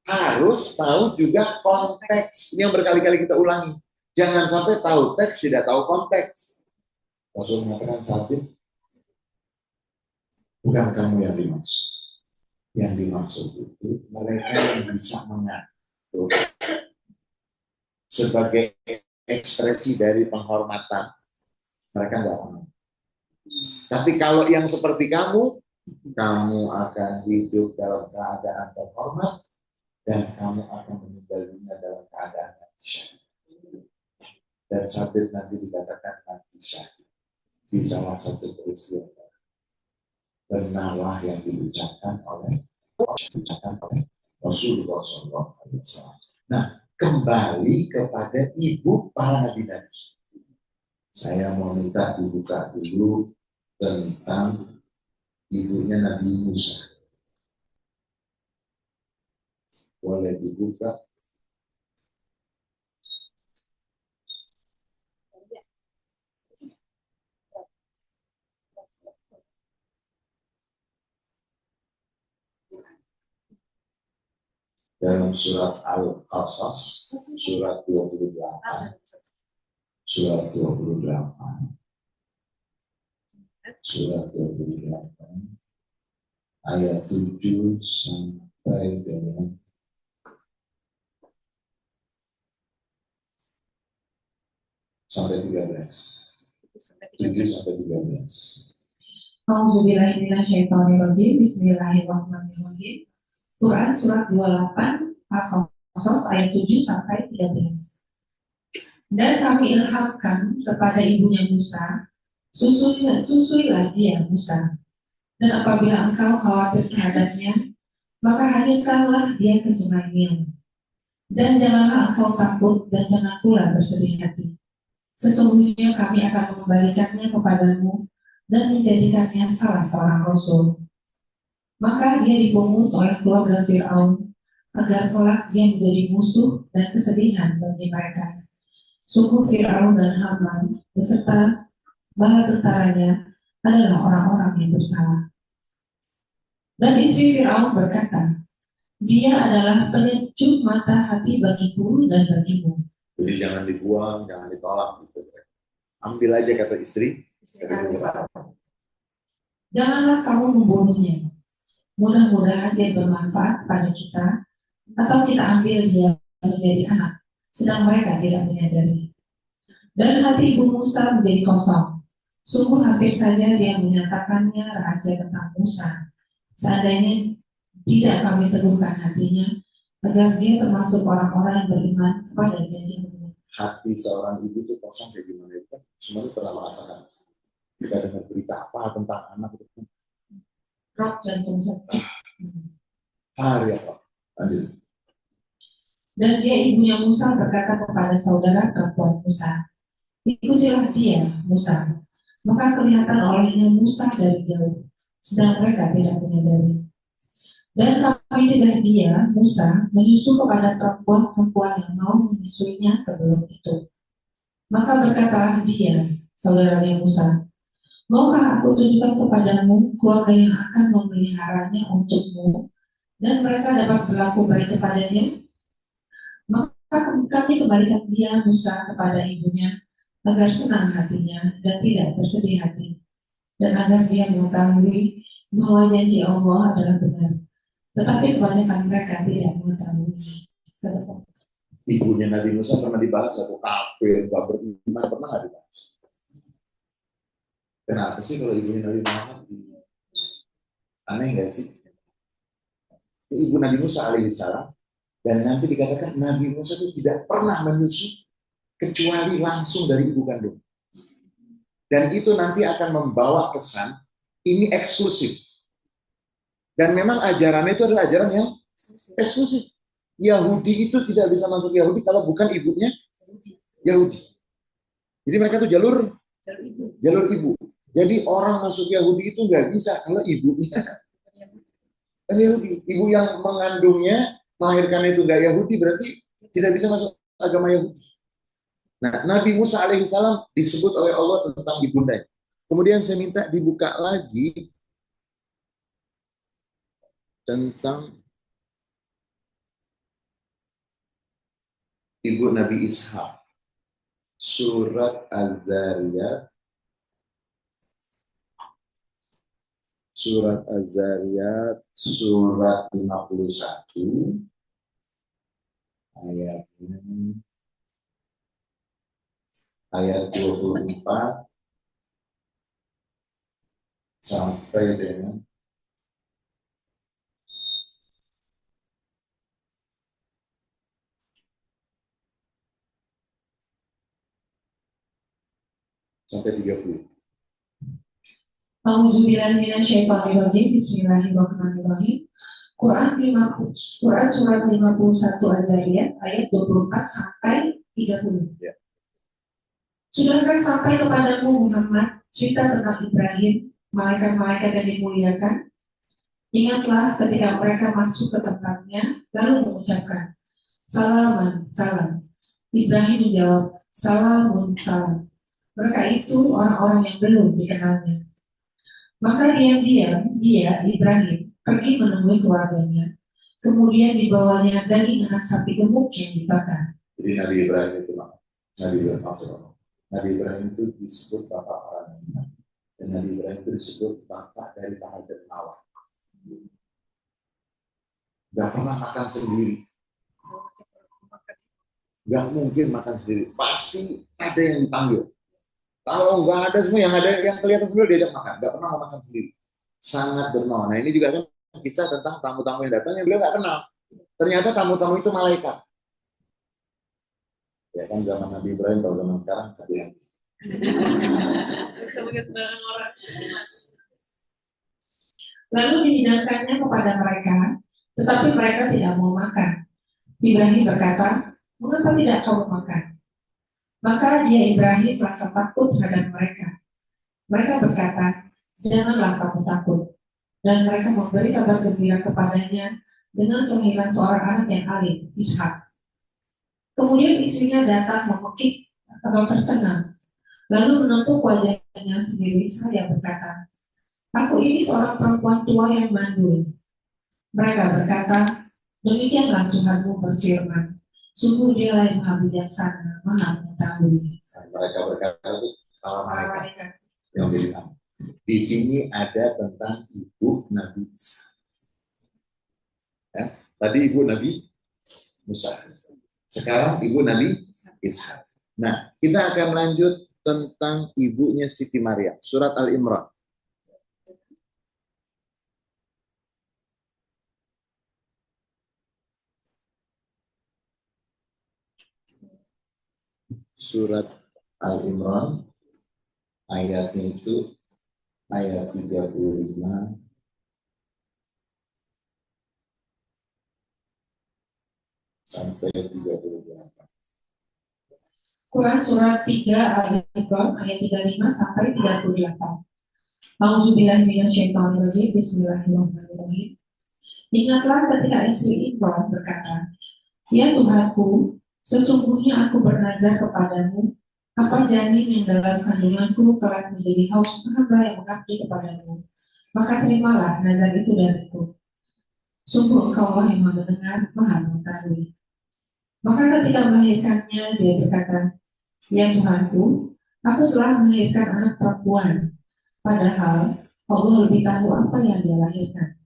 Harus tahu juga konteks yang berkali-kali kita ulangi. Jangan sampai tahu teks, tidak tahu konteks. Rasul mengatakan Sabit, bukan kamu yang dimaksud. Yang dimaksud itu mereka yang bisa mengatur sebagai ekspresi dari penghormatan, mereka nggak mau. Tapi kalau yang seperti kamu akan hidup dalam keadaan terhormat dan kamu akan meninggal dunia dalam keadaan mati syahid. Dan Sabit nanti dikatakan mati syahid di salah satu peristiwa. Benarlah yang diucapkan oleh Rasulullah SAW. Nah, kembali kepada ibu para nabi-nabi. Saya mau minta dibuka dulu tentang ibunya Nabi Musa. Boleh dibuka. Dalam surat Al-Qasas, surat 28, surat 28, surat 28, ayat 7 sampai dengan sampai 13. 7 sampai 13. Auzubillahiminasyaitonirrajim. Bismillahirrahmanirrahim. Quran surat 28 Al-Qasas ayat 7 sampai 13. Dan kami ilhamkan kepada ibunya Musa, susuilah dia Musa. Dan apabila engkau khawatir terhadapnya, maka hadirkanlah dia ke sungai Nil. Dan janganlah engkau takut dan jangan pula bersedih hati. Sesungguhnya kami akan mengembalikannya kepadamu dan menjadikannya salah seorang rasul. Maka dia dipungut oleh keluarga Fir'aun agar kelak dia menjadi musuh dan kesedihan bagi mereka. Sungguh Fir'aun dan Haman beserta bala tentaranya adalah orang-orang yang bersalah. Dan istri Fir'aun berkata, dia adalah penyejuk mata hati bagiku dan bagimu. Jadi jangan dibuang, jangan ditolak. Gitu. Ambil aja kata istri. Janganlah kamu membunuhnya. Mudah-mudahan dia bermanfaat kepada kita, atau kita ambil dia menjadi anak, sedang mereka tidak menyadari. Dan hati ibu Musa menjadi kosong. Sungguh hampir saja dia menyatakannya rahasia tentang Musa. Seandainya tidak kami teguhkan hatinya, agar dia termasuk orang-orang yang beriman kepada janji Allah. Hati seorang ibu itu kosong kayak gimana itu kan semuanya pernah merasakan. Kita dengar berita apa tentang anak itu kan Rock jantung saja. hari apa? Lanjut. Dan dia ibunya Musa berkata kepada saudara perempuan Musa, ikutilah dia, Musa. Maka kelihatan olehnya Musa dari jauh, sedang mereka tidak menyadari. Dan kami cegah dia, Musa, menyusul kepada perempuan-perempuan yang mau menyusuinya sebelum itu. Maka berkatalah dia, saudaranya Musa, maukah aku tunjukkan kepadamu keluarga yang akan memeliharanya untukmu, dan mereka dapat berlaku baik kepadanya? Maka kami kembalikan dia, Musa, kepada ibunya, agar senang hatinya dan tidak bersedih hati, dan agar dia mengetahui bahwa janji Allah adalah benar. Tetapi kebanyakan mereka tidak mengetahui. Ibunya Nabi Musa pernah dibahas satu kafir, nggak beriman, pernah nggak dibahas? Kenapa sih kalau ibunya Nabi Muhammad? Aneh nggak sih? Ibu Nabi Musa alaihissalam, dan nanti dikatakan Nabi Musa itu tidak pernah menyusu kecuali langsung dari ibu kandung. Dan itu nanti akan membawa kesan ini eksklusif. Dan memang ajarannya itu adalah ajaran yang eksklusif. Yahudi itu tidak bisa masuk Yahudi kalau bukan ibunya Yahudi. Jadi mereka tuh jalur ibu. Jadi orang masuk Yahudi itu nggak bisa kalau ibunya kan Yahudi. Ibu yang mengandungnya, melahirkan itu nggak Yahudi berarti tidak bisa masuk agama Yahudi. Nah, Nabi Musa alaihissalam disebut oleh Allah tentang ibundanya. Kemudian saya minta dibuka lagi tentang ibu Nabi Ishak. Surat Az-Zariyat. Surat Az-Zariyat, surat 51, ayat 24 sampai dengan sampai 30. A'udzubillahiminasyaitonirrajim. Bismillahirrahmanirrahim. Quran surat 51 Az-Zariyat ayat 24 sampai 30. Ya. Sudahkah sampai kepadamu Muhammad cerita tentang Ibrahim, malaikat-malaikat yang dimuliakan? Ingatlah ketika mereka masuk ke tempatnya lalu mengucapkan salaman, salam. Ibrahim menjawab salamun, salam. Mereka itu orang-orang yang belum dikenalnya. Maka diam-diam dia, Ibrahim, pergi menemui keluarganya. Kemudian dibawanya daging anak sapi gemuk yang dibakar. Jadi Nabi Ibrahim itu Nabi Ibrahim itu disebut bapak orang iman. Dan Nabi Ibrahim itu disebut bapak dari para dermawan. Gak pernah makan sendiri. Gak mungkin makan sendiri. Pasti ada yang dipanggil. Kalau nggak ada semua, yang ada yang kelihatan semua diajak makan. Nggak pernah mau makan sendiri. Sangat dermawan. Nah ini juga kan kisah tentang tamu-tamu yang datang yang beliau nggak kenal. Ternyata tamu-tamu itu malaikat. Ya kan zaman Nabi Ibrahim, kalau zaman sekarang hati-hati. Lalu dihidangkannya kepada mereka, tetapi mereka tidak mau makan. Ibrahim berkata, mengapa tidak kamu makan? Maka dia Ibrahim merasa takut terhadap mereka. Mereka berkata, janganlah kamu takut. Dan mereka memberi kabar gembira kepadanya dengan kelahiran seorang anak yang alim, Ishak. Kemudian istrinya datang memekik atau tercengang, lalu menepuk wajahnya sendiri seraya berkata, aku ini seorang perempuan tua yang mandul. Mereka berkata, demikianlah Tuhanmu berfirman, sungguh dialah yang maha bijaksana, maha mengetahui. Mereka berkata itu para malaikat yang bilang. Di sini ada tentang ibu Nabi Isa. Ya, tadi ibu Nabi Musa. Sekarang ibu Nabi Ishak. Nah, kita akan lanjut tentang ibunya Siti Maryam. Surat Al-Imran. surat Al-Imran, ayatnya itu ayat 35 sampai 38. Quran surat 3 Al-Imran ayat 35 sampai 38. Auzubillahi minasyaitonirrajim. Bismillahirrahmanirrahim. Ingatlah ketika istri Imran berkata, "Ya Tuhanku, sesungguhnya aku bernazar kepadamu, apa janin yang dalam kandunganku telah menjadi hamba yang mengabdi kepadamu. Maka terimalah nazar itu dariku. Sungguh engkau lah yang maha mendengar, maha mengetahui." Maka ketika melahirkannya, dia berkata, "Ya Tuhanku, aku telah melahirkan anak perempuan. Padahal Allah lebih tahu apa yang dia lahirkan.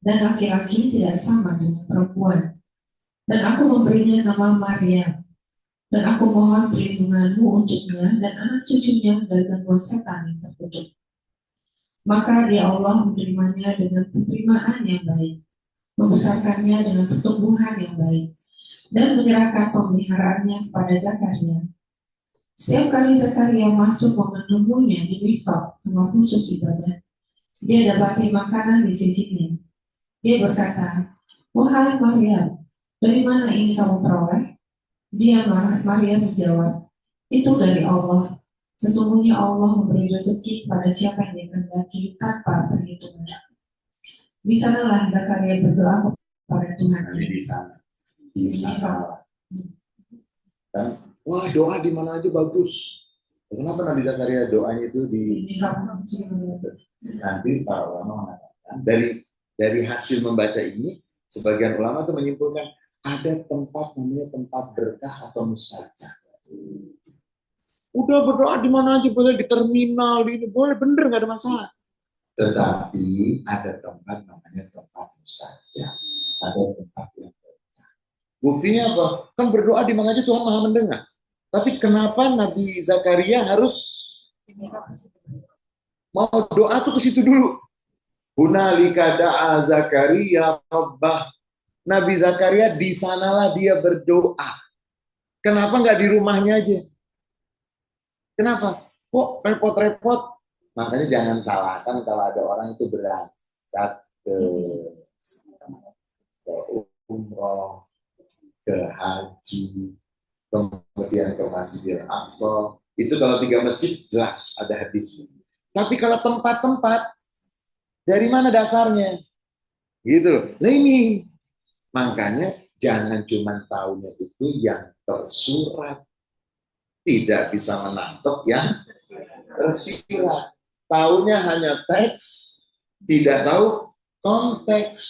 Dan laki-laki tidak sama dengan perempuan. Dan aku memberinya nama Maryam. Dan aku mohon perlindunganmu untuknya dan anak cucunya dari gangguan setan yang terkutuk." Maka dia Allah menerimanya dengan penerimaan yang baik, membesarkannya dengan pertumbuhan yang baik, dan menyerahkan pemeliharaannya kepada Zakaria. Setiap kali Zakaria masuk memenuhinya di mihrab rumah khusus ibadah, dia dapati makanan di sisinya. Dia berkata, "Wahai Maryam, dari mana ini kamu peroleh?" Maryam menjawab, "Itu dari Allah. Sesungguhnya Allah memberi rezeki kepada siapa yang dia kehendaki tanpa perhitungan." Di sanalah Zakaria berdoa kepada Tuhan. Di sana. Kan? Wah, doa di mana aja bagus. Kenapa Nabi Zakaria doanya itu di nanti para ulama mengatakan dari hasil membaca ini, sebagian ulama itu menyimpulkan ada tempat namanya tempat berkah atau mustajab. Udah berdoa di mana aja boleh, di terminal, di ini boleh, bener, nggak ada masalah. Tetapi ada tempat namanya tempat mustajab, ada tempat yang berkah. Buktinya apa? Kan berdoa di mana aja Tuhan Maha mendengar. Tapi kenapa Nabi Zakaria harus mau doa tuh ke situ dulu? Hunalika da'a Zakaria rabbah. Nabi Zakaria di sanalah dia berdoa. Kenapa nggak di rumahnya aja? Kenapa? Kok repot-repot? Makanya jangan salahkan kalau ada orang itu berangkat ke umroh, ke haji, kemudian ke Masjidil Aqsa. Itu kalau 3 masjid jelas ada hadisnya. Tapi kalau tempat-tempat, dari mana dasarnya? Gitu loh. Nah ini, makanya jangan cuma tahunya itu yang tersurat. Tidak bisa menangkap yang tersirat. Tahunya hanya teks, tidak tahu konteks.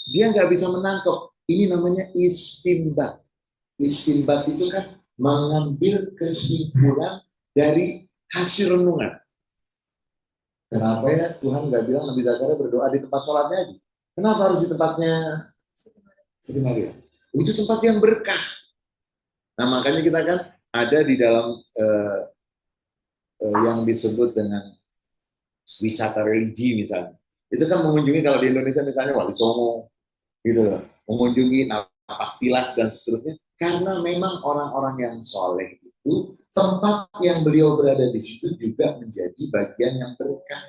Dia nggak bisa menangkap. Ini namanya istinbat. Istinbat itu kan mengambil kesimpulan dari hasil renungan. Kenapa ya Tuhan nggak bilang Nabi Zakaria berdoa di tempat sholatnya aja? Kenapa harus di tempatnya Siti Maria? Itu tempat yang berkah. Nah makanya kita kan ada di dalam yang disebut dengan wisata religi misalnya. Itu kan mengunjungi kalau di Indonesia misalnya Wali Songo, gitu loh, mengunjungi Napak Tilas dan seterusnya. Karena memang orang-orang yang soleh itu tempat yang beliau berada di situ juga menjadi bagian yang berkah.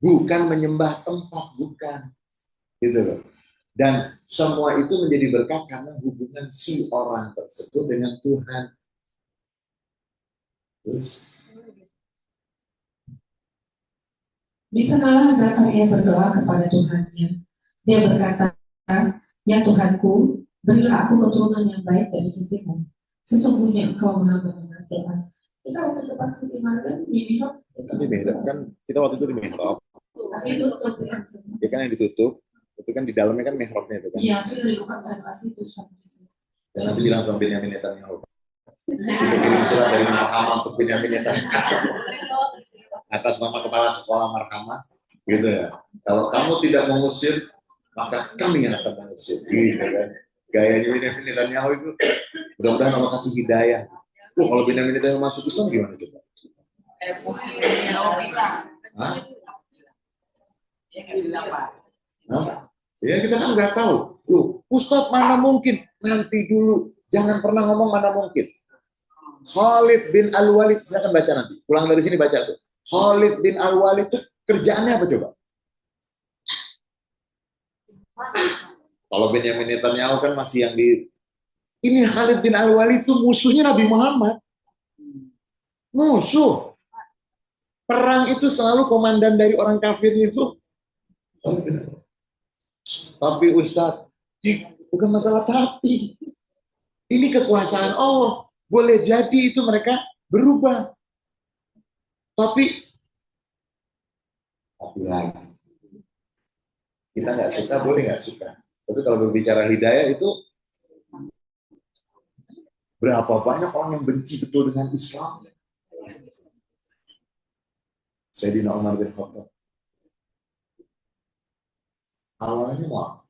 Bukan menyembah tempat, bukan. Gitu loh. Dan semua itu menjadi berkah karena hubungan si orang tersebut dengan Tuhan. Terus di sanalah Zakaria berdoa kepada Tuhannya. Dia berkata, "Ya Tuhanku, berilah aku keturunan yang baik dari sisimu. Sesungguhnya Engkau Maha mendengar doa." Kita waktu itu pas di Maryam di mihrab, kan kita waktu itu di mihrab. tapi tutup ya. Ya kan yang ditutup, itu kan di dalamnya kan mihrabnya itu kan. Iya, sudah dibuka saya kasih itu satu sisi. Dan nanti bilang sama Benyamin Netanyahu. Kita kirim surat dari Marhamah untuk Benyamin Netanyahu atas nama kepala sekolah Marhamah, gitu ya. Kalau kamu tidak mengusir, maka kami yang akan mengusir, gitu kan. Gayanya Benyamin Netanyahu itu, mudah-mudahan Allah kasih hidayah. Kalau Benyamin Netanyahu masuk Islam gimana coba? Hah? Ya kita kan nggak tahu. Ustadz mana mungkin? Nanti dulu. Jangan pernah ngomong mana mungkin. Khalid bin Al-Walid, silakan baca nanti. Pulang dari sini baca tuh. Khalid bin Al-Walid itu kerjaannya apa coba? Kalau Benyamin Netanyahu kan masih yang di... Ini Khalid bin Al-Walid itu musuhnya Nabi Muhammad. Musuh. Perang itu selalu komandan dari orang kafir itu. Tapi Ustadz, bukan masalah tapi. Ini kekuasaan Allah. Boleh jadi itu mereka berubah. Tapi lagi. Kita nggak suka, boleh nggak suka. Tapi kalau berbicara hidayah itu, berapa banyak orang yang benci betul dengan Islam. Sayyidina Umar bin Khattab. Awalnya mau.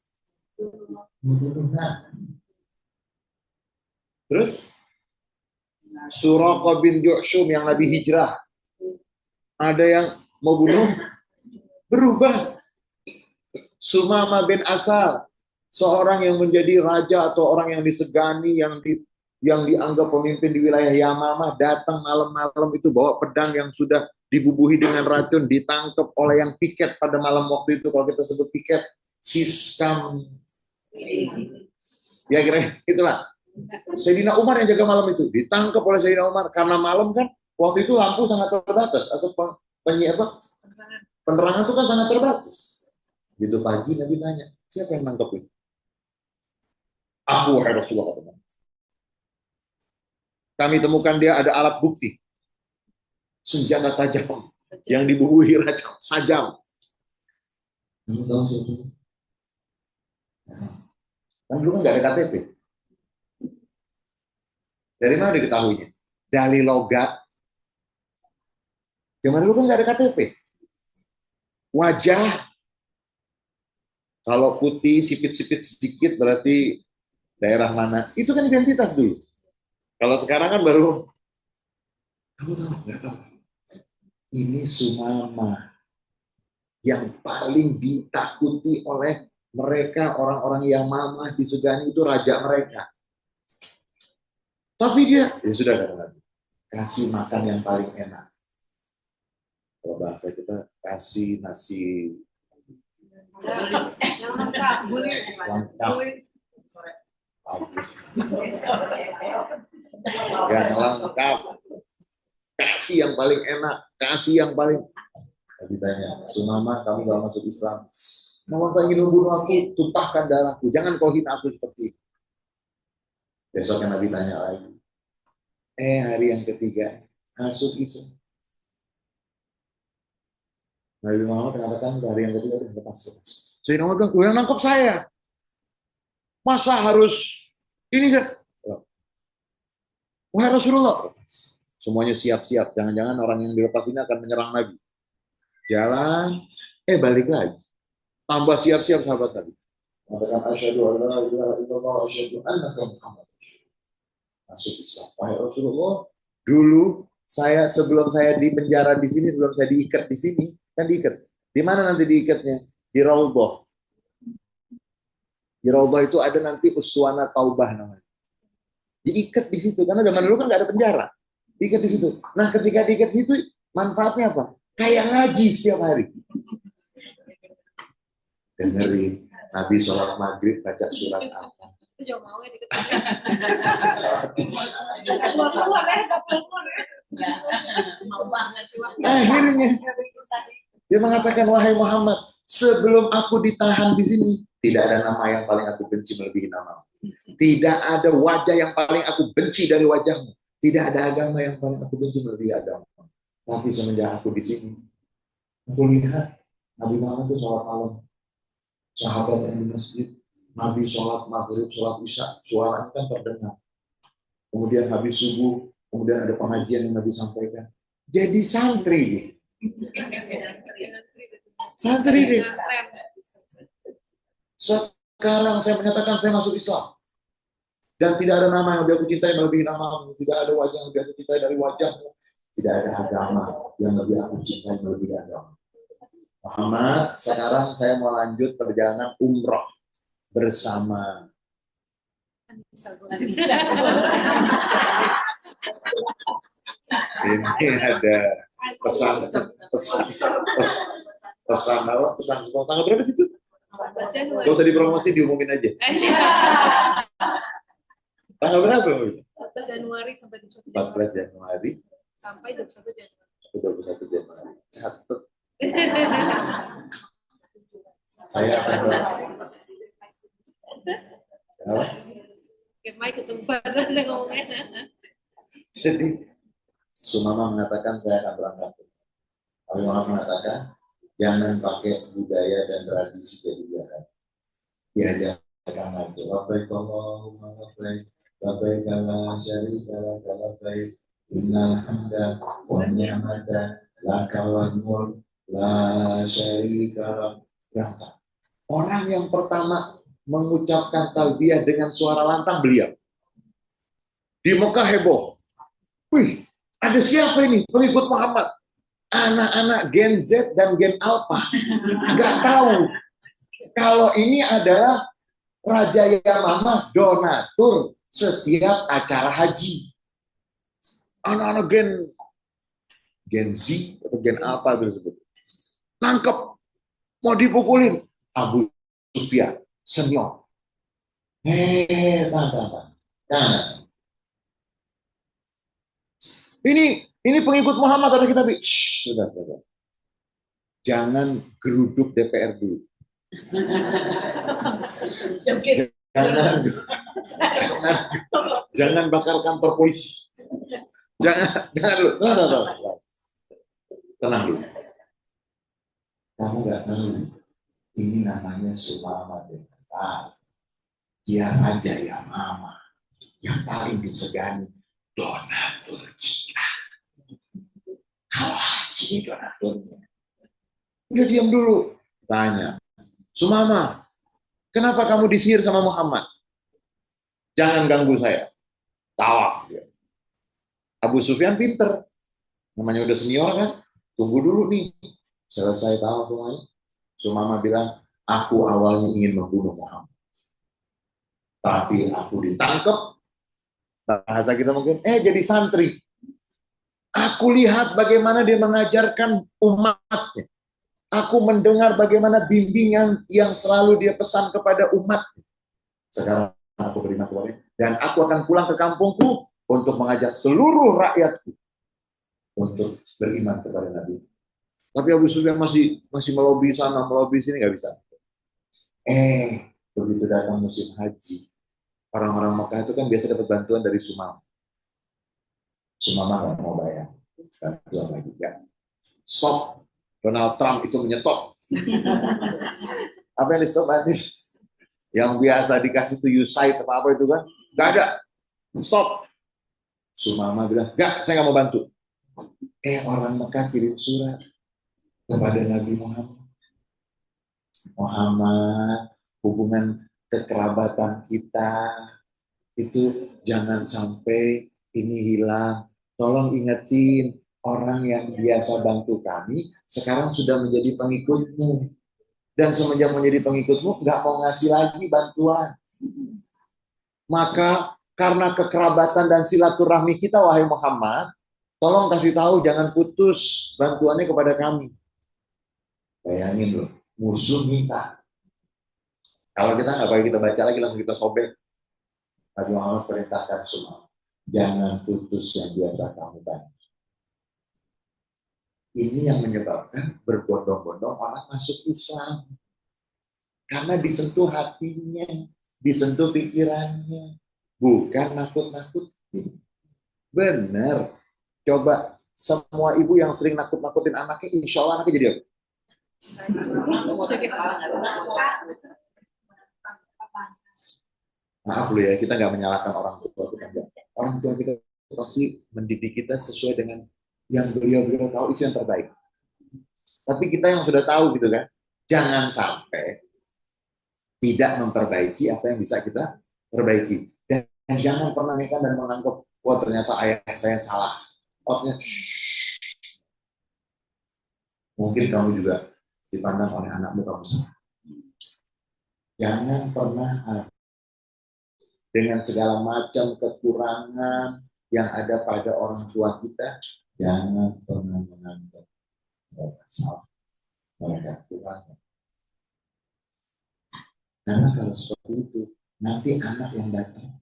Terus Suraqah bin Ju'shum yang Nabi hijrah. Ada yang mau bunuh, berubah. Sumama bin Athal, seorang yang menjadi raja atau orang yang disegani, yang dianggap pemimpin di wilayah Yamamah, datang malam-malam itu bawa pedang yang sudah dibubuhi dengan racun, ditangkap oleh yang piket pada malam waktu itu. Kalau kita sebut piket, Siskam. Ya kira itulah. Sayyidina Umar yang jaga malam itu ditangkap oleh Sayyidina Umar karena malam kan waktu itu lampu sangat terbatas atau penerangan itu kan sangat terbatas. Gitu pagi Nabi tanya, siapa yang nangkepin? Aku, wahai Rasulullah. Kami temukan dia ada alat bukti, senjata tajam yang dibubuhi racun, sajam. Kamu tahu siapa? Kan dulu kan nggak ada KTP. Dari mana diketahuinya? Dari logat. Zaman dulu kan nggak ada KTP. Wajah, kalau putih, sipit-sipit sedikit berarti daerah mana. Itu kan identitas dulu. Kalau sekarang kan baru, kamu tahu nggak tahu? Ini Sumama yang paling ditakuti oleh mereka, orang-orang yang Yamamah disegani itu raja mereka. Tapi dia, ya sudah kata Nabi, kasih makan yang paling enak. Kalau bahasa kita, kasih nasi lengkap. Yang lengkap. Kasih yang paling enak, kasih yang paling... Nabi tanya, Sumama, kamu gak masuk Islam. Kamu ingin membunuh aku, tumpahkan darahku. Jangan kau hina aku seperti itu. Besoknya Nabi tanya lagi. Hari yang ketiga, masuk Islam. Nabi Muhammad mengatakan hari yang ketiga itu lepas. Sayyidina Umar bilang, yang nangkep saya. Masa harus ini kan? Wahai Rasulullah. Semuanya siap-siap. Jangan-jangan orang yang dilepas ini akan menyerang Nabi. Jalan, balik lagi. Tambah siap-siap sahabat Nabi. Mengatakan asyhadu an la ilaha illallah wa asyhadu annaka Muhammad. Masuk Islam. Wahai Rasulullah, dulu sebelum saya di penjara di sini, sebelum saya diikat di sini, kan diikat. Di mana nanti diikatnya? Di Raudhah. Di Raudhah itu ada nanti Uswana Taubah namanya. Diikat di situ karena zaman dulu kan nggak ada penjara. Diikat di situ. Nah, ketika diikat di situ, manfaatnya apa? Kayak ngaji setiap hari. Dengerin Nabi sholat maghrib baca surat apa? Itu juga mau ya diketahui. Keluar ya, nggak keluar ya. Mau banget sih waktu. Akhirnya dia mengatakan, wahai Muhammad, sebelum aku ditahan di sini, tidak ada nama yang paling aku benci melebihi namamu. Tidak ada wajah yang paling aku benci dari wajahmu. Tidak ada agama yang paling aku benci melebihi agama. Tapi semenjak aku di sini, aku lihat Nabi Muhammad itu sholat malam. Sahabat yang di masjid, Nabi sholat maghrib, sholat isya, suaranya kan terdengar. Kemudian habis subuh, kemudian ada pengajian yang Nabi sampaikan. Jadi santri nih. Santri nih. Sekarang saya menyatakan saya masuk Islam. Dan tidak ada nama yang lebih aku cintai melebihi namamu. Tidak ada wajah yang lebih aku cintai dari wajahmu. Tidak ada agama yang lebih aku cintai melebihi agama. Muhammad, sekarang saya mau lanjut perjalanan umroh bersama Ini ada pesan apa? Pesan semua tanggal berapa sih itu? 14 Januari. Gak usah dipromosi, diumumin aja. Tanggal berapa? 14 Januari sampai 21 Januari. 14 Januari Sampai 21 Januari. 21 Januari. Catat. Saya akan Kenapa? Kemai ketemu saya ngomongnya. Jadi Sumama mengatakan saya akan berangkat. Abu Muhammad mengatakan jangan pakai budaya dan tradisi kebijakan. Diajarkan lagi. Labbaik Allahumma labbaik, labbaik la syarika lak, labbaik innal hamda wan ni'mata laka wal mulk la syarika lak. Berangkat. Orang yang pertama mengucapkan talbiyah dengan suara lantang beliau. Di Mekah heboh. Wih, ada siapa ini pengikut Muhammad? Anak-anak Gen Z dan Gen Alpha nggak tahu kalau ini adalah Raja Yamama donatur setiap acara haji. Anak-anak Gen Z atau Gen Alpha tersebut nangkep, mau dipukulin. Abu Sufyan senior. Tahan. Ini pengikut Muhammad atau kita sudah. Jangan geruduk DPR dulu. Jangan bakar kantor polisi. Jangan dulu. Tenang dulu. Kamu nggak tahu. Ini namanya Sumama Dekatan. Dia Raja Yamama yang paling disegani donatur kita. Kalau haji donaturnya. Udah diam dulu. Tanya, Sumama, kenapa kamu disihir sama Muhammad? Jangan ganggu saya. Tawaf. Abu Sufyan pinter. Namanya udah senior kan? Tunggu dulu nih. Selesai tawaf semuanya. Sumama bilang, aku awalnya ingin membunuh Muhammad. Tapi aku ditangkap. Bahasa kita mungkin, jadi santri. Aku lihat bagaimana dia mengajarkan umatnya. Aku mendengar bagaimana bimbingan yang selalu dia pesan kepada umat. Sekarang aku beriman kepada dia. Dan aku akan pulang ke kampungku untuk mengajak seluruh rakyatku untuk beriman kepada Nabi. Tapi Abu Sufyan masih melobi sana, melobi sini, nggak bisa. Begitu datang musim haji, orang-orang Mekah itu kan biasa dapat bantuan dari Sumama. Sumama nggak mau bayar bantuan lagi, ya. Stop. Donald Trump itu menyetop. Apa yang di stop nanti? Yang biasa dikasih tuh USAID apa itu kan? Nggak ada. Stop. Sumama bilang, nggak, saya nggak mau bantu. Orang Mekah kirim surat kepada Nabi Muhammad, hubungan kekerabatan kita itu jangan sampai ini hilang. Tolong ingetin orang yang biasa bantu kami sekarang sudah menjadi pengikutmu, dan semenjak menjadi pengikutmu nggak mau ngasih lagi bantuan. Maka karena kekerabatan dan silaturahmi kita, wahai Muhammad, tolong kasih tahu jangan putus bantuannya kepada kami. Bayangin loh, musuh minta. Kalau kita nggak pakai kita baca lagi, langsung kita sobek. Nabi Muhammad perintahkan semua, jangan putus yang biasa kamu bantu. Ini yang menyebabkan berbondong-bondong orang masuk Islam. Karena disentuh hatinya, disentuh pikirannya, bukan nakut-nakutin. Benar. Coba semua ibu yang sering nakut-nakutin anaknya, insya Allah anaknya jadi apa? Maaf loh ya, kita nggak menyalahkan orang tua kita. Orang tua kita pasti mendidik kita sesuai dengan yang beliau tahu, itu yang terbaik. Tapi kita yang sudah tahu gitu kan, jangan sampai tidak memperbaiki apa yang bisa kita perbaiki. Dan jangan pernah nekat dan menganggap, wah ternyata ayah saya salah. Mungkin kamu juga dipandang oleh anakmu kamu salah. Jangan pernah dengan segala macam kekurangan yang ada pada orang tua kita, Jangan pernah menganggap mereka salah, mereka kurang. Karena kalau seperti itu, nanti anak yang datang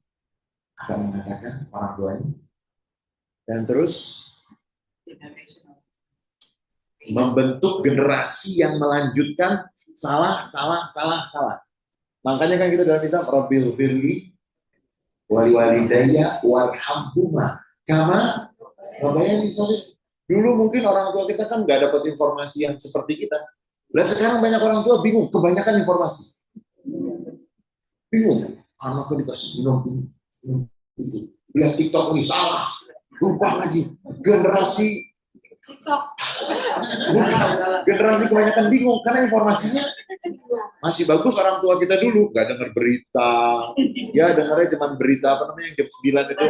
akan mengatakan orang tuanya, dan terus membentuk generasi yang melanjutkan salah. Makanya kan kita dalam Islam, Rabbil firli wali walidayya warhamhuma kama rabbayani shaghira. Dulu mungkin orang tua kita kan nggak dapat informasi yang seperti kita. Lah sekarang banyak orang tua bingung, kebanyakan informasi. Bingung, anaknya dikasih minum itu. Lihat TikTok ini salah, lupa lagi. Generasi generasi kebanyakan bingung karena informasinya masih bagus. Orang tua kita dulu nggak dengar berita, ya dengarnya cuma berita apa namanya yang jam 9 itu,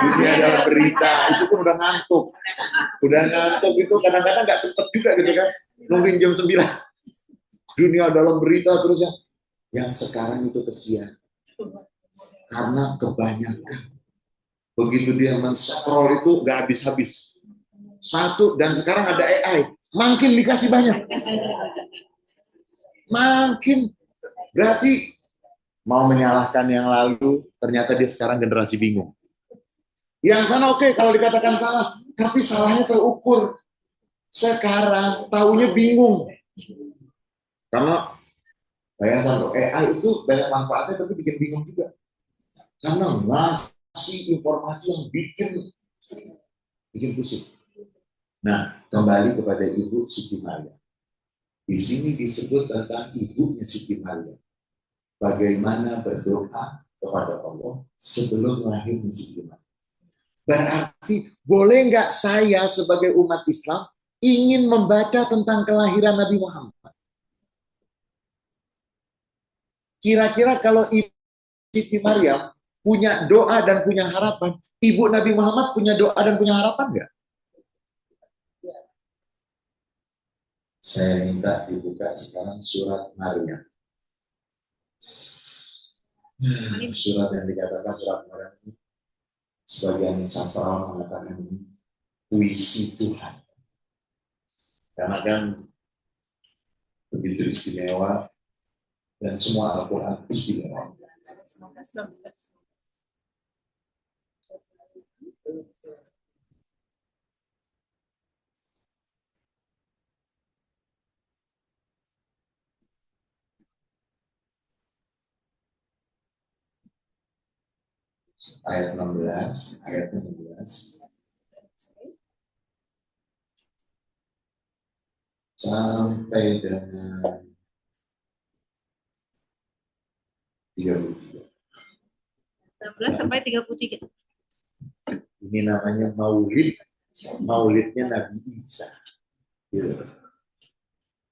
dunia adalah berita, itu pun udah ngantuk itu kadang-kadang nggak sempet juga gitu kan, nungguin jam 9 dunia dalam berita terus yang sekarang itu kesian karena kebanyakan begitu dia men-scroll itu nggak habis-habis. Satu, dan sekarang ada AI, makin dikasih banyak. Makin. Berarti mau menyalahkan yang lalu, ternyata dia sekarang generasi bingung. Yang sana oke, kalau dikatakan salah, tapi salahnya terukur. Sekarang tahunya bingung. Karena bayangkan AI itu banyak manfaatnya, tapi bikin bingung juga. Karena ngasih informasi yang bikin pusing. Nah, kembali kepada Ibu Siti Maryam. Di sini disebut tentang ibunya Siti Maryam. Bagaimana berdoa kepada Allah sebelum lahirnya Siti Maryam. Berarti, boleh nggak saya sebagai umat Islam ingin membaca tentang kelahiran Nabi Muhammad? Kira-kira kalau Ibu Siti Maryam punya doa dan punya harapan, Ibu Nabi Muhammad punya doa dan punya harapan nggak? Saya minta dibuka sekarang surat Maryam. Surat yang dikatakan surat Maryam ini, sebagian sastrawan mengatakan ini puisi Tuhan. Karena kan begitu istimewa dan semua Al-Quran istimewa. Ayat 16 sampai dengan 33. 16 sampai 33. Ini namanya maulidnya Nabi Isa. Gitu.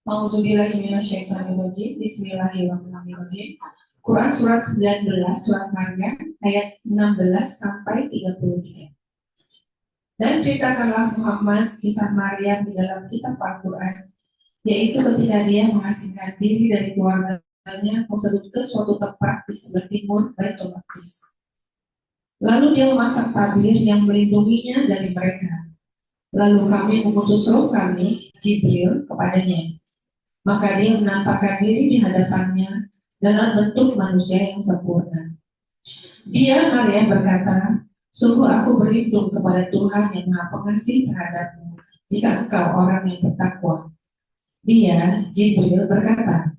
A'udzubillahiminasyaitonirrajim. Bismillahirrahmanirrahim. Quran surat 19 surat Maryam ayat 16 sampai 33. Dan ceritakanlah Muhammad kisah Maryam di dalam kitab Al-Quran, yaitu ketika dia mengasingkan diri dari keluarganya tersebut ke suatu tempat di sebelah timur Baitul Maqdis. Lalu dia memasang tabir yang melindunginya dari mereka. Lalu kami mengutus roh kami, Jibril, kepadanya. Maka dia menampakkan diri di hadapannya dalam bentuk manusia yang sempurna. Dia, Maryam, berkata, sungguh aku berlindung kepada Tuhan yang Maha Pengasih terhadapmu, jika engkau orang yang bertakwa. Dia, Jibril, berkata,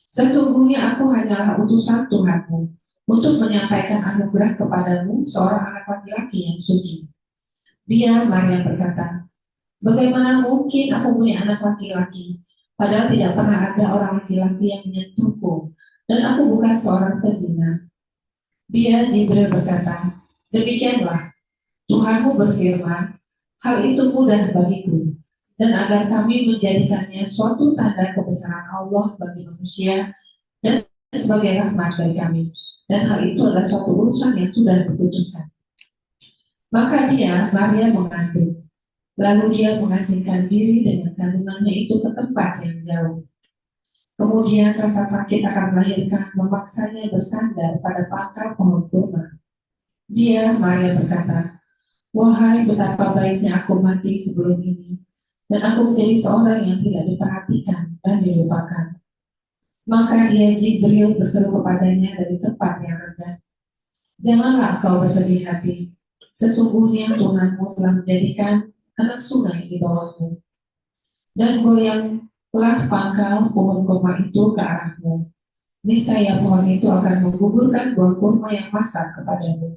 sesungguhnya aku hanyalah utusan Tuhanmu untuk menyampaikan anugerah kepadamu seorang anak laki-laki yang suci. Dia, Maryam, berkata, bagaimana mungkin aku punya anak laki-laki, padahal tidak pernah ada orang laki-laki yang menyentuhku, dan aku bukan seorang pezina. Dia, Jibril, berkata, demikianlah, Tuhanmu berfirman, hal itu mudah bagiku, dan agar kami menjadikannya suatu tanda kebesaran Allah bagi manusia, dan sebagai rahmat bagi kami, dan hal itu adalah suatu urusan yang sudah diputuskan. Maka dia, Maria, mengandung. Lalu dia mengasingkan diri dengan kandungannya itu ke tempat yang jauh. Kemudian rasa sakit akan melahirkan memaksanya bersandar pada pangkal pohon kurma. Dia, Maria, berkata, Wahai betapa baiknya aku mati sebelum ini, dan aku menjadi seorang yang tidak diperhatikan dan dilupakan. Maka dia Jibril berseru kepadanya dari tempat yang rendah, janganlah kau bersedih hati, sesungguhnya Tuhanmu telah menjadikan anak sungai di bawahmu, dan goyanglah pangkal pohon kurma itu ke arahmu. Niscaya pohon itu akan menggugurkan buah kurma yang masak kepadamu.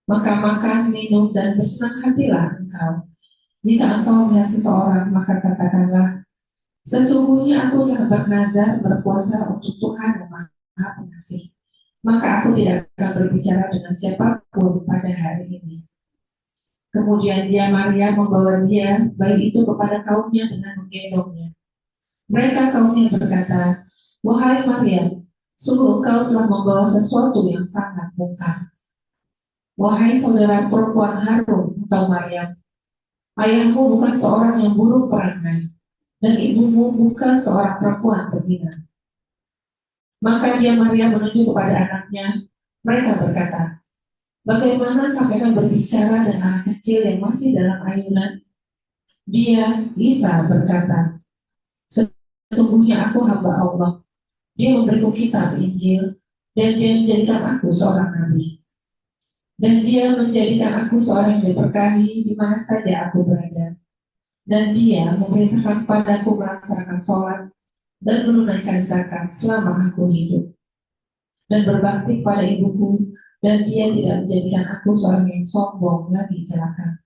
Maka makan, minum, dan bersenang hatilah engkau. Jika engkau melihat seseorang, maka katakanlah, sesungguhnya aku telah bernazar berpuasa untuk Tuhan yang Maha Pengasih. Maka aku tidak akan berbicara dengan siapapun pada hari ini. Kemudian dia Maria membawa dia bayi itu kepada kaumnya dengan menggendongnya. Mereka kaumnya berkata, wahai Maria, sungguh engkau telah membawa sesuatu yang sangat mungkar. Wahai saudara perempuan Harun, engkau Maryam, ayahmu bukan seorang yang buruk perangai, dan ibumu bukan seorang perempuan pezina. Maka dia Maria menunjuk kepada anaknya. Mereka berkata, bagaimana kami akan berbicara dengan anak kecil yang masih dalam ayunan? Dia, Isa, berkata, sesungguhnya aku hamba Allah. Dia memberiku kitab Injil, dan dia menjadikan aku seorang nabi. Dan dia menjadikan aku seorang yang diberkahi di mana saja aku berada. Dan dia memerintahkan padaku melaksanakan sholat dan menunaikan zakat selama aku hidup. Dan berbakti kepada ibuku, dan dia tidak menjadikan aku seorang yang sombong lagi celaka.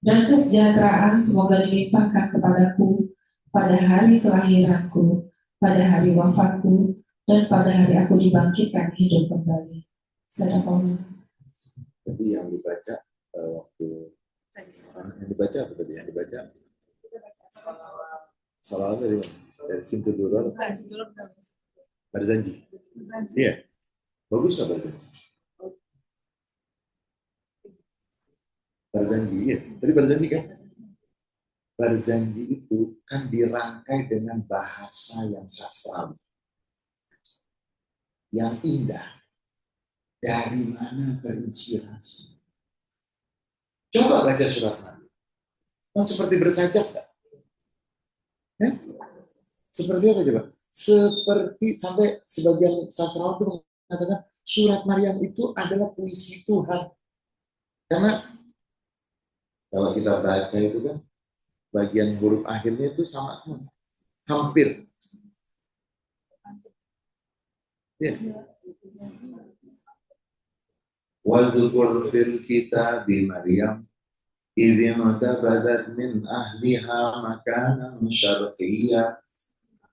Dan kesejahteraan semoga dilimpahkan kepadaku pada hari kelahiranku, pada hari wafatku, dan pada hari aku dibangkitkan hidup kembali. Sadaqallah. Jadi yang dibaca waktu yang dibaca apa tadi? Yang dibaca salawat dari Simtul Duror Barzanji. Iya, bagus nggak Barzanji? Barzanji, iya. Tadi Barzanji kan? Barzanji itu kan dirangkai dengan bahasa yang sastrawi, yang indah. Dari mana terinspirasi? Coba baca surat Nabi. Kan seperti bersajak kan? Ya? Seperti apa coba? Seperti sampai sebagian sastrawan itu mengatakan surat Maryam itu adalah puisi Tuhan. Karena kalau kita baca itu kan bagian huruf akhirnya itu sama semua. Hampir. Ya. Wadzukur fil kitabi Maryam idh intabadat min ahliha makanan syarqiyya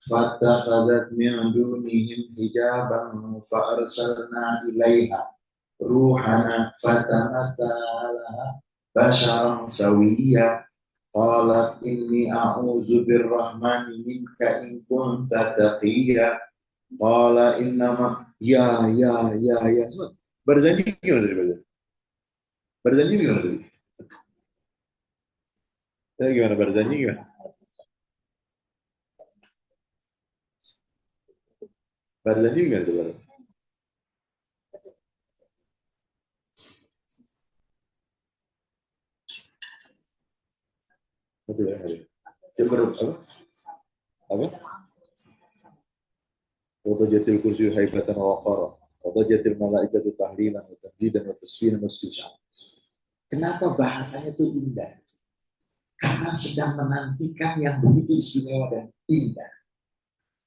fattakhadhat min dunihim hijaban fa arsalna ilaiha ruhana fatamatsala basharan sawiyya qalat inni a'udzu birrahmani minka in kunta taqiyya qala innama ya Barzanji gimana tadi? Barzanji gimana tadi? Gimana Barzanji gimana? Barzanji gimana tuh? Betul ya? Coba apa? Wadajatil kursi haibatan wa waqara. Wadajatil malaikatu tahlilan wa tahdidan wa tasbihan wa istijab. Kenapa bahasanya itu indah? Karena sedang menantikan yang begitu istimewa dan indah.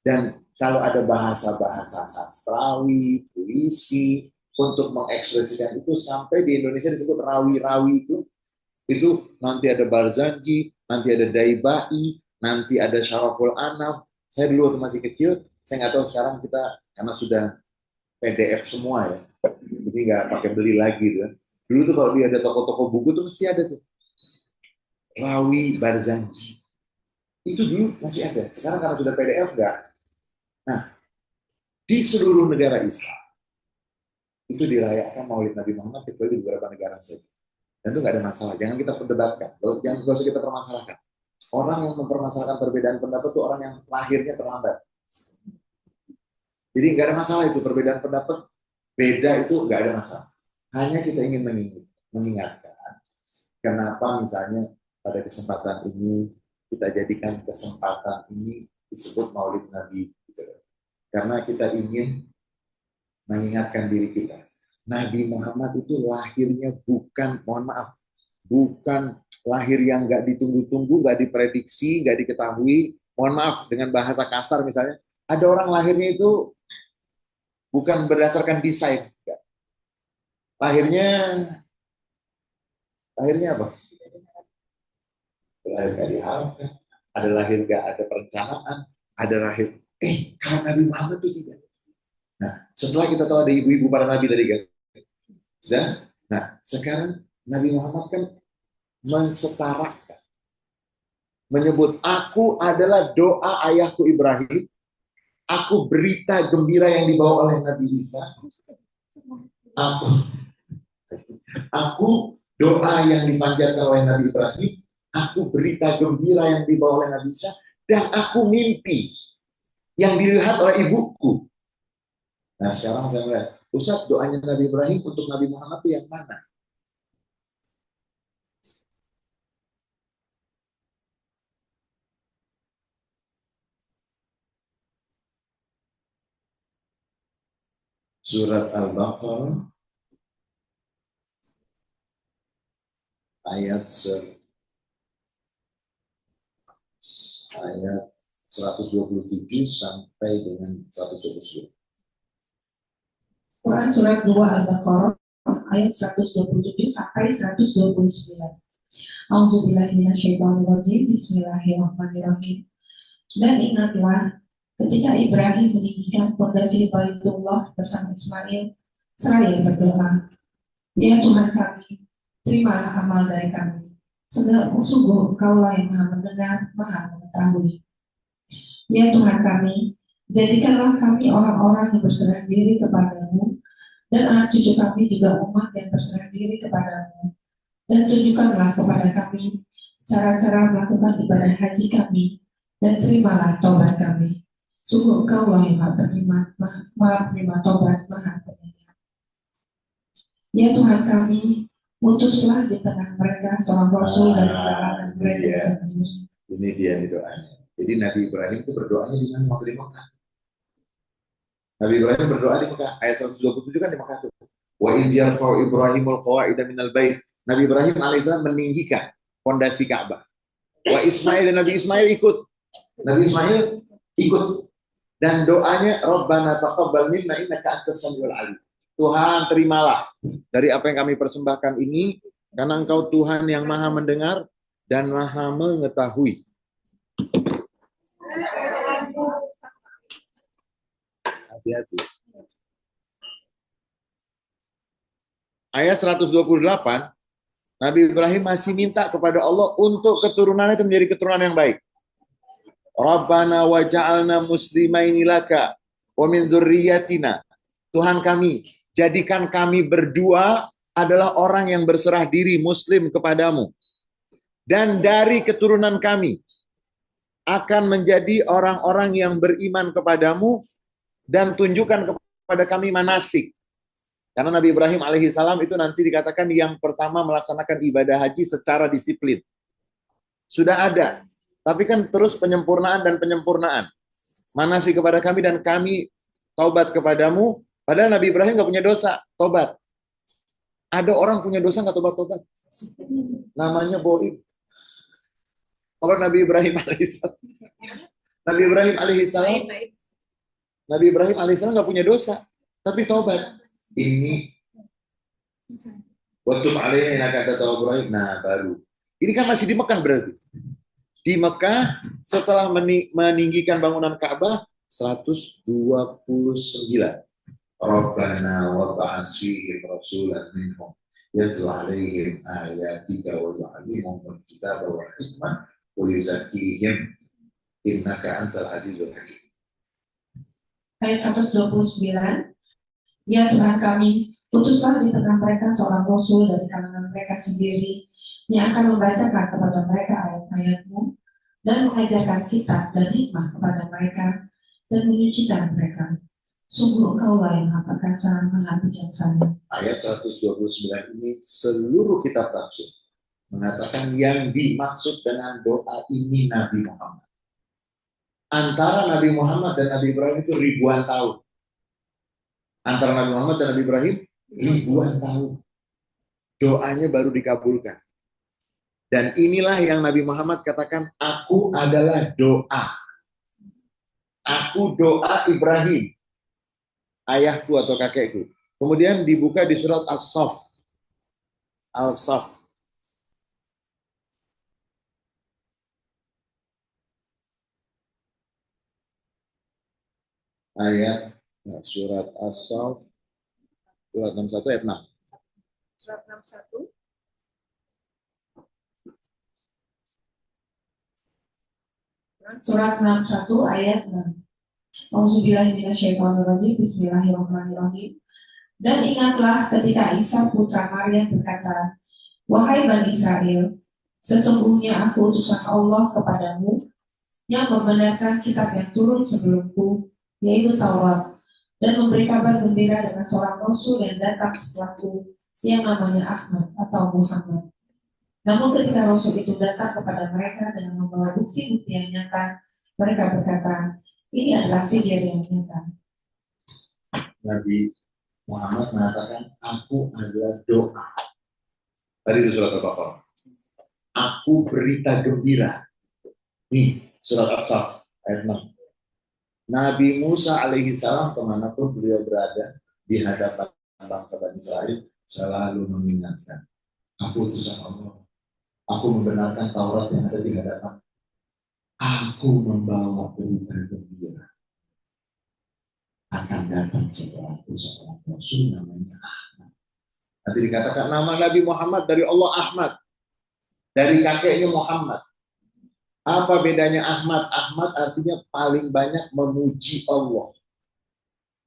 Dan kalau ada bahasa-bahasa sastrawi, puisi, untuk mengekspresikan itu sampai di Indonesia disebut rawi-rawi itu nanti ada Barzanji, nanti ada Daibai, nanti ada Syaraful Anam. Saya dulu waktu masih kecil, saya nggak tahu sekarang kita karena sudah PDF semua ya, jadi nggak pakai beli lagi tuh. Dulu tuh kalau dia ada toko-toko buku tuh mesti ada tuh Rawi Barzanji. Itu dulu masih ada. Sekarang karena sudah PDF nggak. Nah, di seluruh negara Islam itu dirayakan Maulid Nabi Muhammad kecuali di beberapa negara saja. Dan itu nggak ada masalah. Jangan kita perdebatkan. Jangan usah kita permasalahkan. Orang yang mempermasalahkan perbedaan pendapat itu orang yang lahirnya terlambat. Jadi nggak ada masalah itu perbedaan pendapat beda itu nggak ada masalah. Hanya kita ingin mengingatkan Kenapa misalnya pada kesempatan ini kita jadikan kesempatan ini disebut Maulid Nabi, gitu. Karena kita ingin mengingatkan diri kita. Nabi Muhammad itu lahirnya bukan, mohon maaf, bukan lahir yang nggak ditunggu-tunggu, nggak diprediksi, nggak diketahui. Mohon maaf, dengan bahasa kasar misalnya, ada orang lahirnya itu bukan berdasarkan desain. Lahirnya, lahirnya apa? Lahir nggak diharapkan, ada lahir nggak ada perencanaan, ada lahir. Kalau Nabi Muhammad itu tidak. Nah, setelah kita tahu ada ibu-ibu para nabi tadi kan, sudah. Nah, sekarang Nabi Muhammad kan mensetarakan, menyebut aku adalah doa ayahku Ibrahim, aku berita gembira yang dibawa oleh Nabi Isa, aku doa yang dipanjatkan oleh Nabi Ibrahim, aku berita gembira yang dibawa oleh Nabi Isa, dan aku mimpi yang dilihat oleh ibuku. Nah sekarang saya melihat, Ustaz, doanya Nabi Ibrahim untuk Nabi Muhammad itu yang mana? Surat Al-Baqarah ayat 127 sampai dengan 129. Quran surat 2 Al-Baqarah ayat 127 sampai 129. Auzubillahiminasyaitonirrajim. Bismillahirrahmanirrahim. Dan ingatlah ketika Ibrahim meninggikan fondasi Baitullah bersama Ismail seraya berdoa, ya Tuhan kami, terimalah amal dari kami. Sungguh Engkaulah yang Maha mendengar, Maha mengetahui. Ya Tuhan kami, jadikanlah kami orang-orang yang berserah diri kepadamu, dan anak cucu kami juga umat yang berserah diri kepadamu. Dan tunjukkanlah kepada kami cara-cara melakukan ibadah haji kami, dan terimalah taubat kami. Sungguh Engkaulah yang Maha penerima taubat, Maha penyayang. Ya Tuhan kami, utuslah di tengah mereka seorang rasul dari kalangan mereka sendiri. Ini dia nih doanya. Jadi Nabi Ibrahim itu berdoanya di mana? Waktu di Mekah. Nabi Ibrahim berdoa di Mekah. Ayat 127 kan di Mekah tuh. Wa iz yarfa'u Ibrahimul qawa'ida minal bait. Nabi Ibrahim alaihissalam meninggikan fondasi Ka'bah. Wa Ismail, dan Nabi Ismail ikut. Nabi Ismail ikut. Dan doanya Rabbana taqabbal minna innaka antas samiul alim. Tuhan, terimalah dari apa yang kami persembahkan ini, karena Engkau Tuhan yang Maha mendengar dan Maha mengetahui. Hati-hati. Ayat 128, Nabi Ibrahim masih minta kepada Allah untuk keturunannya itu menjadi keturunan yang baik. Rabbana waja'alna muslimaini laka wa min dzurriyyatina. Tuhan kami, jadikan kami berdua adalah orang yang berserah diri muslim kepadamu. Dan dari keturunan kami akan menjadi orang-orang yang beriman kepadamu, dan tunjukkan kepada kami manasik. Karena Nabi Ibrahim alaihissalam itu nanti dikatakan yang pertama melaksanakan ibadah haji secara disiplin. Sudah ada, tapi kan terus penyempurnaan dan penyempurnaan. Manasik kepada kami dan kami taubat kepadamu. Padahal Nabi Ibrahim nggak punya dosa, taubat. Ada orang punya dosa nggak taubat-taubat. Namanya boim. Kalau Nabi Ibrahim alaihissalam, Nabi Ibrahim alaihissalam nggak punya dosa, tapi taubat. Ini waktu alaina kata Ibrahim, nah baru. Ini kan masih di Mekah berarti. Di Mekah setelah meninggikan bangunan Ka'bah 129. Rabbana wa ba'ats fihim rasulan minhum yatlu 'alaihim ayatika wa yu'allimuhumul kitaba wal hikmah wa yuzakkihim innaka antal azizul hakim. Ayat 129. Ya Tuhan kami, utuslah di tengah mereka seorang rasul dari kalangan mereka sendiri yang akan membacakan kepada mereka ayat-ayat-Mu dan mengajarkan kitab dan hikmah kepada mereka dan menyucikan mereka. Sungguh Engkaulah yang Maha Perkasa, Maha Bijaksana. Ayat 129 ini seluruh kitab tafsir mengatakan yang dimaksud dengan doa ini Nabi Muhammad. Antara Nabi Muhammad dan Nabi Ibrahim itu ribuan tahun. Antara Nabi Muhammad dan Nabi Ibrahim ribuan tahun. Doanya baru dikabulkan. Dan inilah yang Nabi Muhammad katakan, aku adalah doa. Aku doa Ibrahim, ayahku atau kakekku. Kemudian dibuka di surat As-Saff. Al-Saff. Ayat surat As-Saff surat 61 ayat 6. Surat 61. Surat 61 ayat 6. Auzubillahiminasyaitonirrajim. Bismillahirrahmanirrahim. Dan ingatlah ketika Isa putra Maryam berkata, wahai Bani Israel, sesungguhnya aku utusan Allah kepadamu yang membenarkan kitab yang turun sebelumku, yaitu Taurat, dan memberi kabar gembira dengan seorang rasul yang datang setelahku, yang namanya Ahmad atau Muhammad. Namun ketika rasul itu datang kepada mereka dengan membawa bukti-bukti yang nyata, mereka berkata, ini adalah sihir yang nyata. Nabi Muhammad mengatakan, aku adalah doa. Tadi itu surat Al-Baqarah. Aku berita gembira. Nih, surat As-Saff ayat 6. Nabi Musa alaihi salam kemanapun beliau berada di hadapan bangsa Bani Israel selalu mengingatkan, aku utusan Allah. Aku membenarkan Taurat yang ada di hadapan. Aku membawa berita gembira. Akan datang setelahku seorang rasul namanya Ahmad. Nanti dikatakan nama Nabi Muhammad dari Allah Ahmad. Dari kakeknya Muhammad. Apa bedanya Ahmad? Ahmad artinya paling banyak memuji Allah.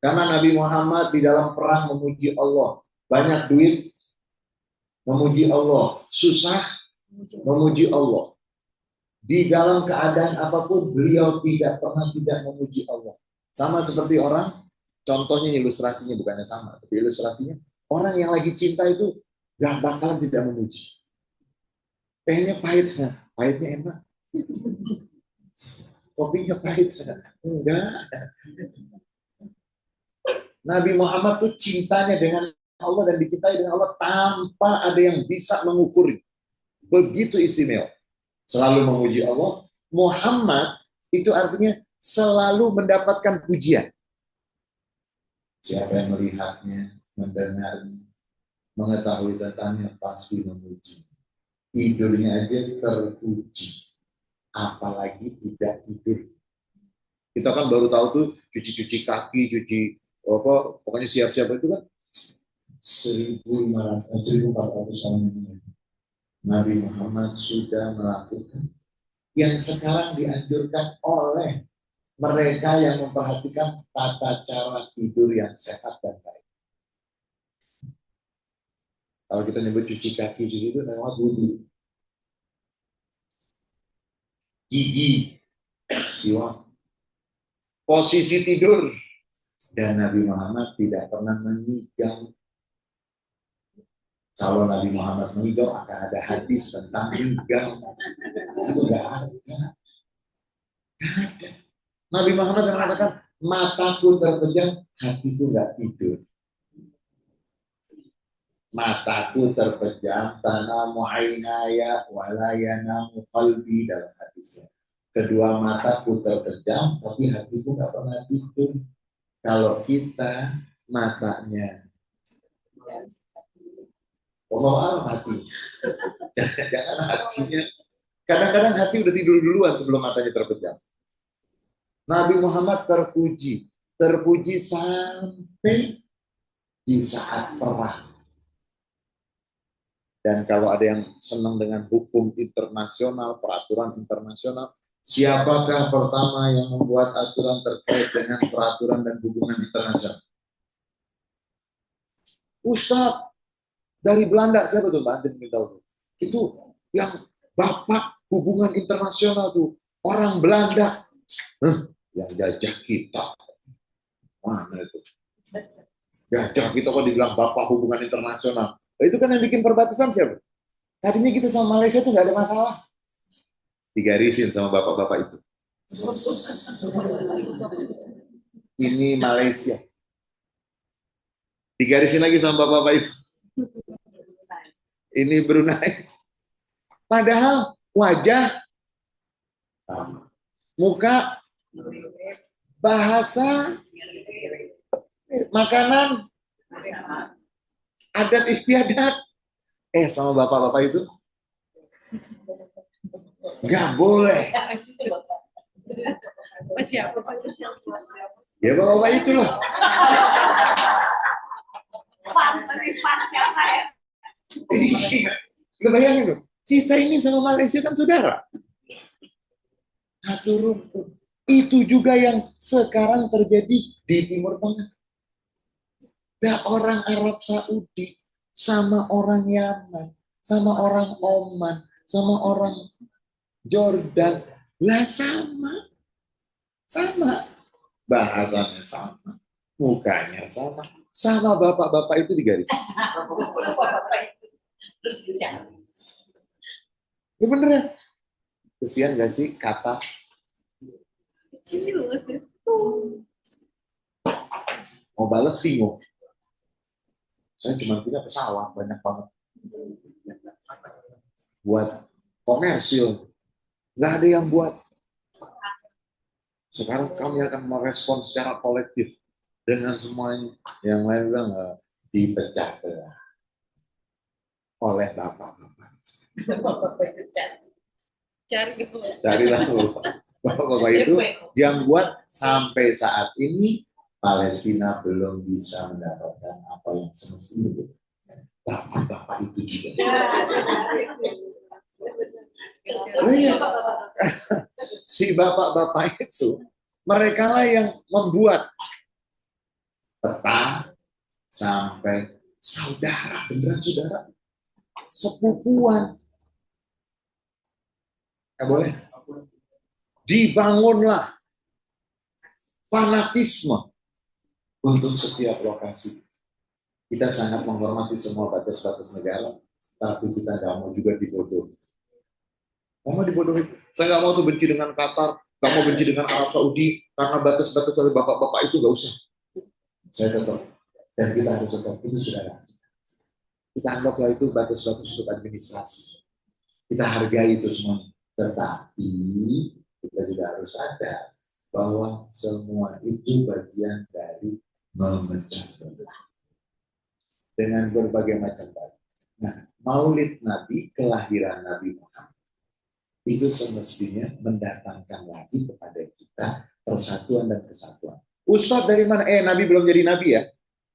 Karena Nabi Muhammad di dalam perang memuji Allah. Banyak duit, memuji Allah. Susah, memuji Allah. Di dalam keadaan apapun, beliau tidak pernah tidak memuji Allah. Sama seperti orang, contohnya ilustrasinya bukannya sama, tapi ilustrasinya, orang yang lagi cinta itu gak bakalan tidak memuji. Tehnya pahit, pahitnya enak. Kopinya pahit, enggak. Nabi Muhammad tuh cintanya dengan Allah dan dicintai dengan Allah tanpa ada yang bisa mengukur. Begitu istimewa. Selalu memuji Allah. Muhammad itu artinya selalu mendapatkan pujian. Siapa yang melihatnya, mendengarnya, mengetahui tentangnya pasti memuji. Tidurnya aja terpuji. Apalagi tidak tidur. Kita kan baru tahu tuh cuci-cuci kaki, cuci apa, pokoknya siap-siap itu kan 1400 tahun ini. Nabi Muhammad sudah melakukan yang sekarang dianjurkan oleh mereka yang memperhatikan tata cara tidur yang sehat dan baik. Kalau kita nyebut cuci kaki, cuci itu memang wudhu. Gigi, siwak, posisi tidur, dan Nabi Muhammad tidak pernah mengigau. Kalau Nabi Muhammad mengigau akan ada hadis tentang mengigau. Itu nggak ada. Nabi Muhammad mengatakan, mataku terpejam, hatiku nggak tidur. Mataku terpejam, tanamu ainaya walayanamu qalbi dalam hadisnya. Kedua mataku terpejam, tapi hatiku nggak pernah tidur. Kalau kita matanya, Allah alam hati, jangan hatinya. Kadang-kadang hati udah tidur duluan sebelum matanya terpejam. Nabi Muhammad terpuji sampai di saat perang. Dan kalau ada yang senang dengan hukum internasional, peraturan internasional, siapakah pertama yang membuat aturan terkait dengan peraturan dan hubungan internasional? Ustadz dari Belanda, siapa tuh Mbak Andin tahu? Itu yang bapak hubungan internasional tuh, orang Belanda. Yang jajah kita. Mana itu? Jajah kita kok dibilang bapak hubungan internasional. Itu kan yang bikin perbatasan siapa? Tadinya kita sama Malaysia tuh nggak ada masalah. Digarisin sama bapak-bapak itu. Ini Malaysia. Digarisin lagi sama bapak-bapak itu. Ini Brunei. Padahal wajah sama. Muka, bahasa, makanan, adat istiadat. Sama bapak-bapak itu nggak boleh. Ya bapak-bapak itu loh. Lu bayangin loh, kita ini sama Malaysia kan saudara. Atur itu juga yang sekarang terjadi di Timur Tengah. Nah, orang Arab Saudi sama orang Yaman, sama orang Oman, sama orang Jordan, lah sama. Bahasanya sama, mukanya sama. Sama bapak-bapak itu digaris. Ya bener ya? Kesian gak sih kata? Mau balas bingung. Saya cuma punya pesawat banyak banget. Buat komersil. Nggak ada yang buat. Sekarang kami akan merespon secara kolektif. Dengan semuanya. Yang lain bilang dipecah belah oleh bapak-bapak. Carilah bapak-bapak itu yang buat sampai saat ini Palestina belum bisa mendapatkan apa yang semestinya. Bapak-bapak itu juga. Si bapak-bapak itu mereka lah yang membuat peta sampai saudara, beneran saudara, sepupuan. Nggak boleh. Dibangunlah fanatisme untuk setiap lokasi. Kita sangat menghormati semua batas-batas negara, tapi kita nggak mau juga dibodohi. Nggak mau dibodohi. Saya nggak mau tuh benci dengan Qatar, nggak mau benci dengan Arab Saudi, karena batas-batas dari bapak-bapak itu nggak usah. Saya tetap, dan kita harus tetap, itu sudah ada. Kita anggaplah itu batas-batas untuk administrasi. Kita hargai itu semua. Tetapi kita juga harus sadar bahwa semua itu bagian dari memecah belah dengan berbagai macam cara. Nah, Maulid Nabi, kelahiran Nabi Muhammad, itu semestinya mendatangkan lagi kepada kita persatuan dan kesatuan. Ustadz dari mana? Nabi belum jadi Nabi ya.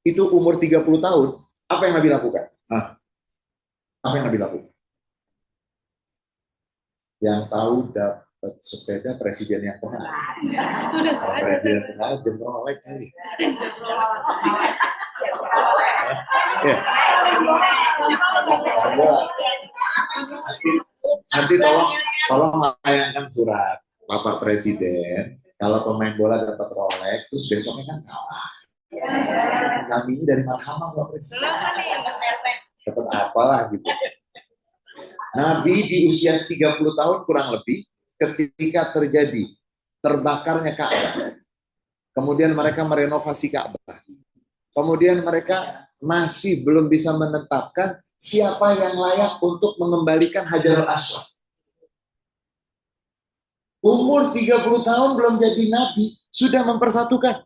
Itu umur 30 tahun. Apa yang Nabi lakukan? Apa yang Nabi lakukan? Yang tahu dapat sepeda presiden yang pernah. Presiden sekarang jembrolek kali. Nanti tolong layangkan surat Bapak Presiden. Kalau pemain bola dapat Rolex, terus besoknya kan kalah. Kami ini dari Marhamah Bapak Presiden. Dapat apalah gitu. Nabi di usia 30 tahun kurang lebih ketika terjadi terbakarnya Ka'bah. Kemudian mereka merenovasi Ka'bah. Kemudian mereka masih belum bisa menetapkan siapa yang layak untuk mengembalikan Hajarul Aswad. Umur 30 tahun belum jadi nabi, sudah mempersatukan.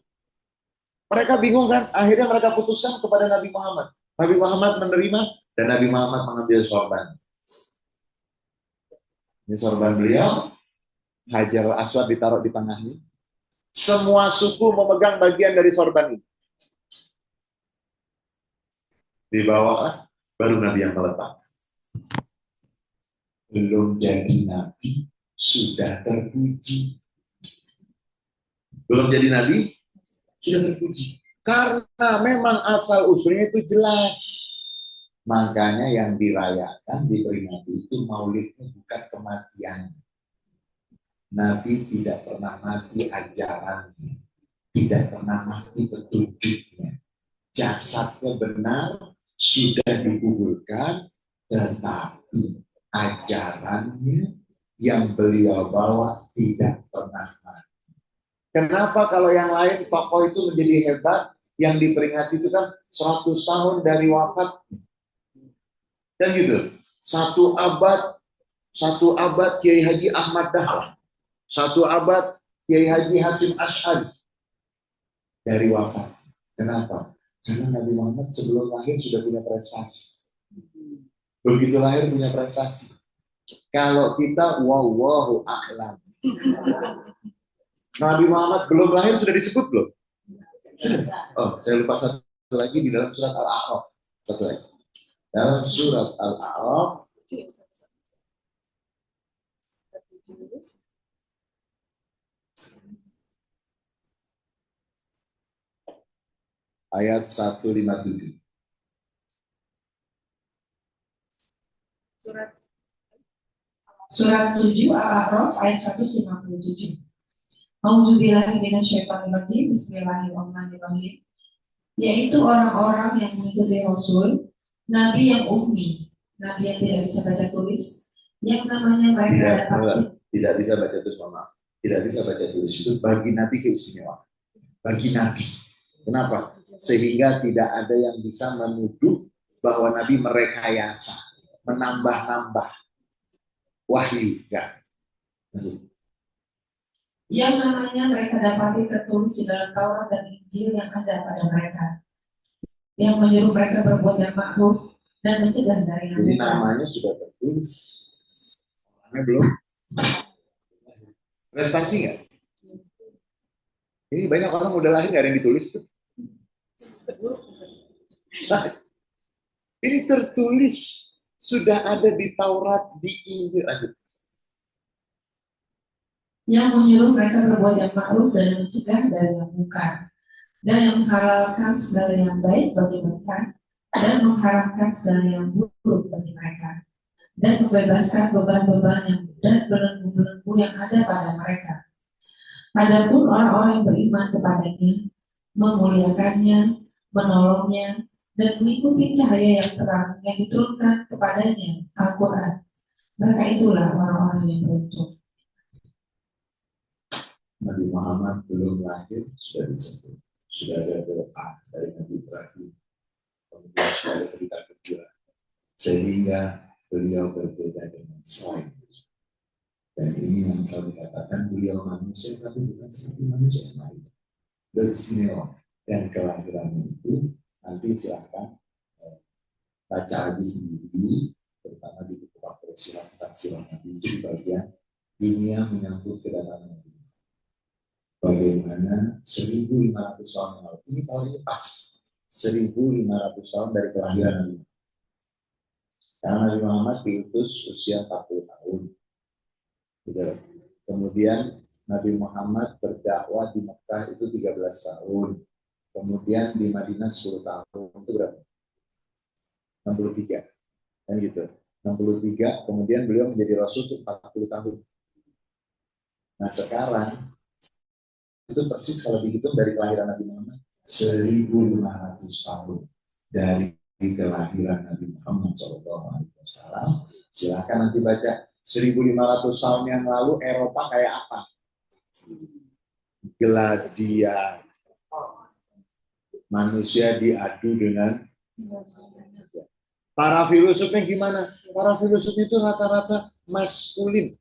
Mereka bingung kan? Akhirnya mereka putuskan kepada Nabi Muhammad. Nabi Muhammad menerima dan Nabi Muhammad mengambil sorban. Ini sorban beliau, Hajarul Aswad ditaruh di tengahnya. Semua suku memegang bagian dari sorban ini. Dibawa, baru Nabi yang meletak. Belum jadi Nabi, sudah terpuji. Belum jadi Nabi, sudah terpuji. Karena memang asal usulnya itu jelas. Makanya yang dirayakan, diperingati itu maulidnya bukan kematian. Nabi tidak pernah mati ajarannya. Tidak pernah mati petunjuknya. Jasadnya benar, sudah dikuburkan, tetapi ajarannya yang beliau bawa tidak pernah mati. Kenapa kalau yang lain tokoh itu menjadi hebat, yang diperingati itu kan 100 tahun dari wafat. Kan gitu. Satu abad Kiai Haji Ahmad Dahlan. Satu abad Kiai Haji Hasim Asy'ari dari wafat. Kenapa? Karena Nabi Muhammad sebelum lahir sudah punya prestasi. Begitu lahir punya prestasi. Kalau kita wallahu a'lam. Nabi Muhammad belum lahir sudah disebut belum? Oh, saya lupa satu lagi di dalam surat Al-A'raf. Satu lagi. Dalam surat Al-A'raf ayat 157. Surat 7 Al-A'raf ayat 157. Auzubillahi minasyaitonirrajim. Bismillahirrahmanirrahim. Yaitu orang-orang yang mengikuti Rasul, Nabi yang ummi, Nabi yang tidak bisa baca tulis, yang namanya mereka tidak bisa baca tulis, maaf. Tidak bisa baca tulis itu bagi Nabi keistimewaan. Bagi Nabi. Kenapa? Sehingga tidak ada yang bisa menuduh bahwa Nabi merekayasa, menambah-nambah wahyu. Enggak. Yang namanya mereka dapati tertulis di dalam Taurat dan Injil yang ada pada mereka, yang menyuruh mereka berbuat yang ma'ruf dan mencegah dari yang Jadi munkar. namanya sudah tertulis. Namanya belum. Prestasi nggak? Ini banyak orang udah lahir nggak ada yang ditulis tuh. Nah, ini tertulis sudah ada di Taurat, di Injil. Yang menyuruh mereka berbuat yang ma'ruf dan mencegah dari yang munkar, dan yang menghalalkan segala yang baik bagi mereka dan mengharamkan segala yang buruk bagi mereka, dan membebaskan beban-beban yang dan belenggu-belenggu yang ada pada mereka. Adapun orang-orang yang beriman kepadanya, memuliakannya, menolongnya, dan mengikuti cahaya yang terang yang diturunkan kepadanya, Al-Quran, mereka itulah orang-orang yang beruntung. Nabi Muhammad belum lahir sudah disebut, sudah ada doa dari Nabi Ibrahim, kemudian sudah ada berita gembira, sehingga beliau berbeda dengan selain. Dan ini yang selalu dikatakan beliau manusia, tapi bukan seperti manusia yang lain. Beristimewa. Dan kelahirannya itu nanti silakan baca hadis sendiri, terutama di buku Faktor Silat Silat Nabi itu di bagian dunia menyambut kedatangan Nabi. Bagaimana 1.500 tahun yang lalu, ini tahun ini pas 1.500 tahun dari kelahiran Nabi. Karena Nabi Muhammad diutus usia 40 tahun. Kemudian Nabi Muhammad berdakwah di Mekah itu 13 tahun. Kemudian di Madinah 10 tahun. Itu berapa? 63. Kan gitu. 63, kemudian beliau menjadi Rasul itu 40 tahun. Nah sekarang, itu persis kalau dihitung dari kelahiran Nabi Muhammad, 1.500 tahun dari kelahiran Nabi Muhammad SAW. Silakan nanti baca 1.500 tahun yang lalu Eropa kayak apa? Gladiator. Manusia diadu dengan para filosofnya gimana? Para filosof itu rata-rata maskulin.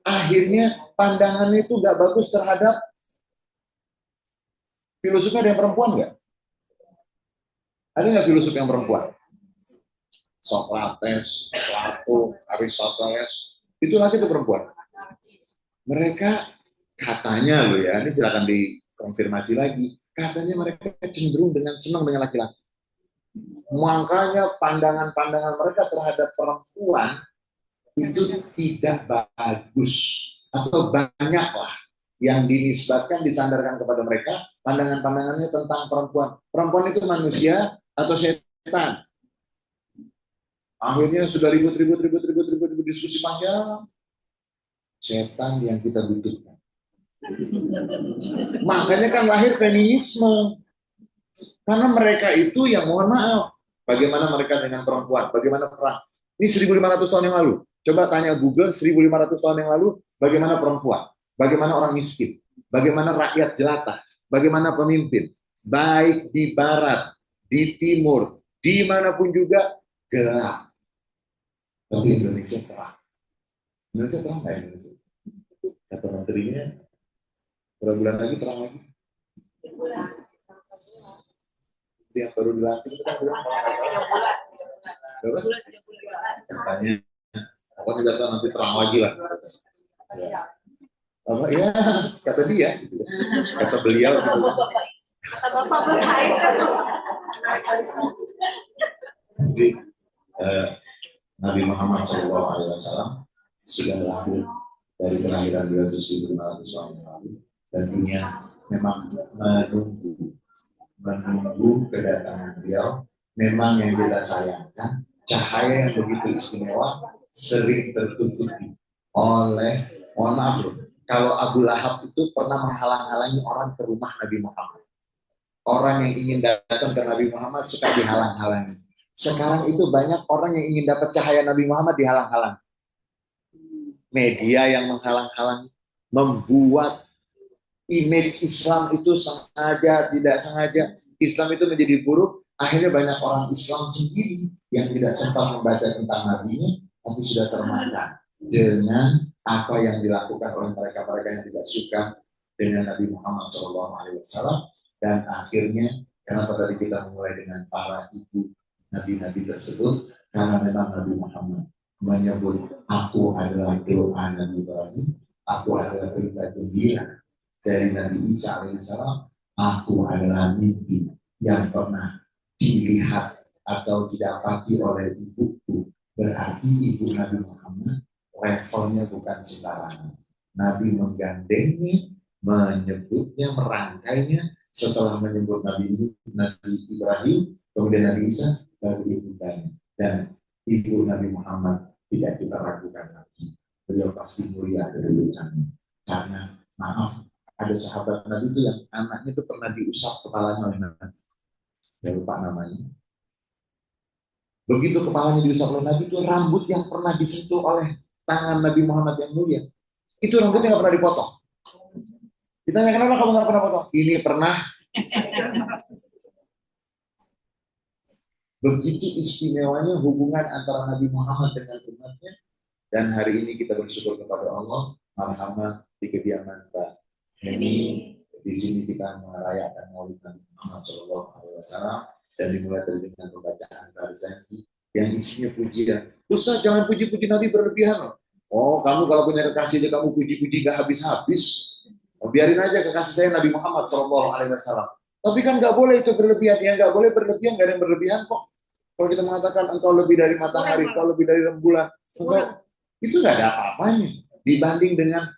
Akhirnya pandangannya itu nggak bagus terhadap filosofnya. Ada yang perempuan nggak? Ada nggak filosof yang perempuan? Socrates, Plato, Aristoteles, itu lagi itu perempuan. Mereka katanya loh ya, ini silakan dikonfirmasi lagi. Katanya mereka cenderung dengan senang dengan laki-laki. Makanya pandangan-pandangan mereka terhadap perempuan itu tidak bagus atau banyaklah yang dinisbatkan disandarkan kepada mereka pandangan-pandangannya tentang perempuan. Perempuan itu manusia atau setan? Akhirnya sudah ribut diskusi panjang. Setan yang kita butuhkan. Makanya kan lahir feminisme. Karena mereka itu yang mohon maaf, bagaimana mereka dengan perempuan, bagaimana perang. Ini 1500 tahun yang lalu. Coba tanya Google 1500 tahun yang lalu, bagaimana perempuan, bagaimana orang miskin, bagaimana rakyat jelata, bagaimana pemimpin, baik di barat, di timur, dimanapun juga gelap. Tapi Indonesia terang. Indonesia terang nggak Indonesia? Kata menterinya, berapa bulan lagi terang lagi? Yang baru dilantik itu kan bilang berapa? Katanya, apa tidak tahu nanti terang lagi lah. Ya. Apa ya? Kata dia, gitu. Kata beliau. Gitu. Kata bapak berkait. Jadi Nabi Muhammad SAW sudah lahir dari kelahiran 2500 tahun yang lalu, dan dunia memang menunggu kedatangan beliau. Memang yang kita sayangkan, cahaya yang begitu istimewa sering tertutupi oleh, mohon maaf loh, kalau Abu Lahab itu pernah menghalang-halangi orang ke rumah Nabi Muhammad. Orang yang ingin datang ke Nabi Muhammad suka dihalang-halangi. Sekarang itu banyak orang yang ingin dapat cahaya Nabi Muhammad dihalang-halangi. Media yang menghalang-halangi, membuat image Islam itu sengaja, tidak sengaja, Islam itu menjadi buruk. Akhirnya banyak orang Islam sendiri yang tidak sempat membaca tentang Nabi-nya, tapi sudah termakan dengan apa yang dilakukan oleh mereka-mereka yang tidak suka dengan Nabi Muhammad SAW. Dan akhirnya, kenapa tadi kita mulai dengan para ibu Nabi-Nabi tersebut? Karena memang Nabi Muhammad menyebut, aku adalah doa Nabi Ibrahim, aku adalah berita gembira dari Nabi Isa alaihissalam, aku adalah mimpi yang pernah dilihat atau didapati oleh ibuku. Berarti ibu Nabi Muhammad levelnya bukan sembarangan. Nabi menggandengnya, menyebutnya, merangkainya. Setelah menyebut Nabi Ibrahim, kemudian Nabi Isa, baru ibundanya. Dan ibu Nabi Muhammad tidak kita ragukan lagi. Beliau pasti mulia dari kami. Karena maaf, ada sahabat Nabi itu yang anaknya itu pernah diusap kepalanya oleh Nabi. Saya lupa namanya. Begitu kepalanya diusap oleh Nabi, itu rambut yang pernah disentuh oleh tangan Nabi Muhammad yang mulia, itu rambutnya nggak pernah dipotong. Ditanya, kenapa kamu nggak pernah potong? Ini pernah. Begitu istimewanya hubungan antara Nabi Muhammad dengan umatnya. Dan hari ini kita bersyukur kepada Allah, Alhamdulillah di kediaman Pak Heni. Di sini kita merayakan Maulid Nabi Muhammad SAW, dan dimulai dengan pembacaan Barzanji yang isinya pujian. Ustaz, jangan puji-puji Nabi berlebihan. Oh, kamu kalau punya kekasih aja kamu puji-puji gak habis-habis. Oh, biarin aja kekasih saya Nabi Muhammad SAW. Tapi kan nggak boleh itu berlebihan. Ya nggak boleh berlebihan, nggak ada yang berlebihan kok. Kalau kita mengatakan engkau lebih dari matahari, engkau lebih dari rembulan, itu nggak ada apa-apanya dibanding dengan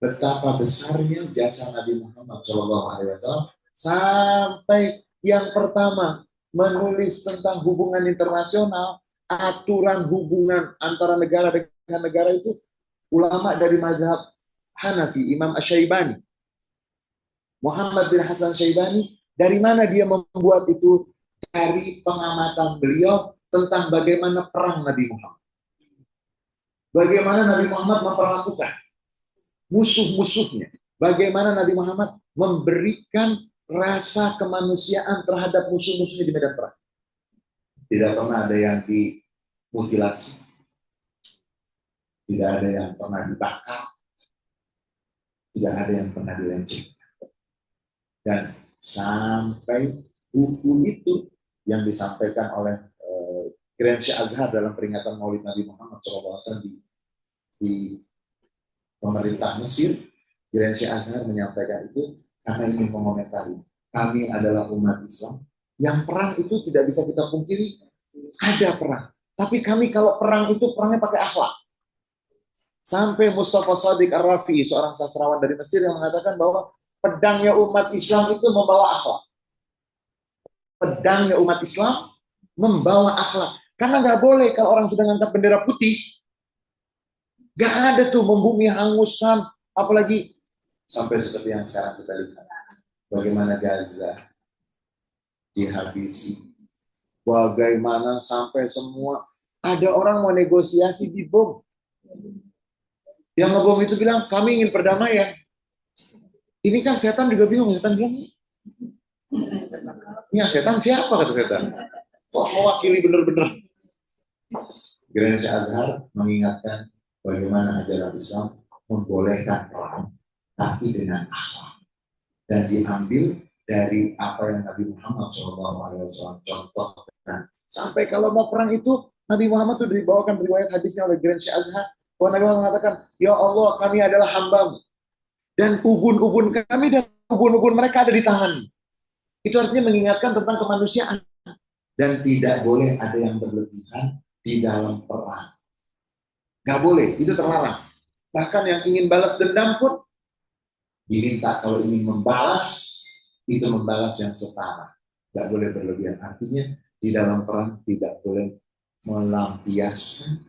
betapa besarnya jasa Nabi Muhammad SAW. Sampai yang pertama menulis tentang hubungan internasional, aturan hubungan antara negara dengan negara itu ulama dari mazhab Hanafi, Imam Asy-Syaibani, Muhammad bin Hasan Syaibani. Dari mana dia membuat itu? Dari pengamatan beliau tentang bagaimana perang Nabi Muhammad. Bagaimana Nabi Muhammad memperlakukan musuh-musuhnya. Bagaimana Nabi Muhammad memberikan rasa kemanusiaan terhadap musuh-musuhnya di medan perang. Tidak pernah ada yang dimutilasi. Tidak ada yang pernah dibakar. Tidak ada yang pernah dilecehkan. Dan sampai buku itu yang disampaikan oleh Grand Syekh Azhar dalam peringatan Maulid Nabi Muhammad SAW di pemerintah Mesir, Grand Syekh Azhar menyampaikan itu karena ingin mengomentari, kami adalah umat Islam yang perang itu tidak bisa kita pungkiri, ada perang. Tapi kami kalau perang itu perangnya pakai akhlak. Sampai Mustafa Shadiq Ar-Rafi, seorang sastrawan dari Mesir yang mengatakan bahwa pedangnya umat Islam itu membawa akhlak. Pedangnya umat Islam membawa akhlak. Karena nggak boleh kalau orang sudah ngangkat bendera putih, nggak ada tuh membumi, hanguskan, apalagi sampai seperti yang sekarang kita lihat. Bagaimana Gaza dihabisi, bagaimana sampai semua Ada orang mau negosiasi di bom. Yang ngebom itu bilang, kami ingin perdamaian. Ini kan setan juga bingung. Setan bilang, ini setan siapa, kata setan? Kok mewakili benar-benar? Grand Syekh Azhar mengingatkan bagaimana ajaran Islam membolehkan perang, tapi dengan akhlak. Dan diambil dari apa yang Nabi Muhammad SAW contohkan. Sampai kalau mau perang itu, Nabi Muhammad itu dibawakan riwayat hadisnya oleh Grand Syekh Azhar. Bahwa Nabi Muhammad mengatakan, ya Allah, kami adalah hambamu. Dan ubun-ubun kami dan ubun-ubun mereka ada di tangan. Itu artinya mengingatkan tentang kemanusiaan. Dan tidak boleh ada yang berlebihan di dalam perang. Gak boleh, itu terlarang. Bahkan yang ingin balas dendam pun diminta kalau ingin membalas, itu membalas yang setara. Gak boleh berlebihan. Artinya di dalam perang tidak boleh melampiaskan,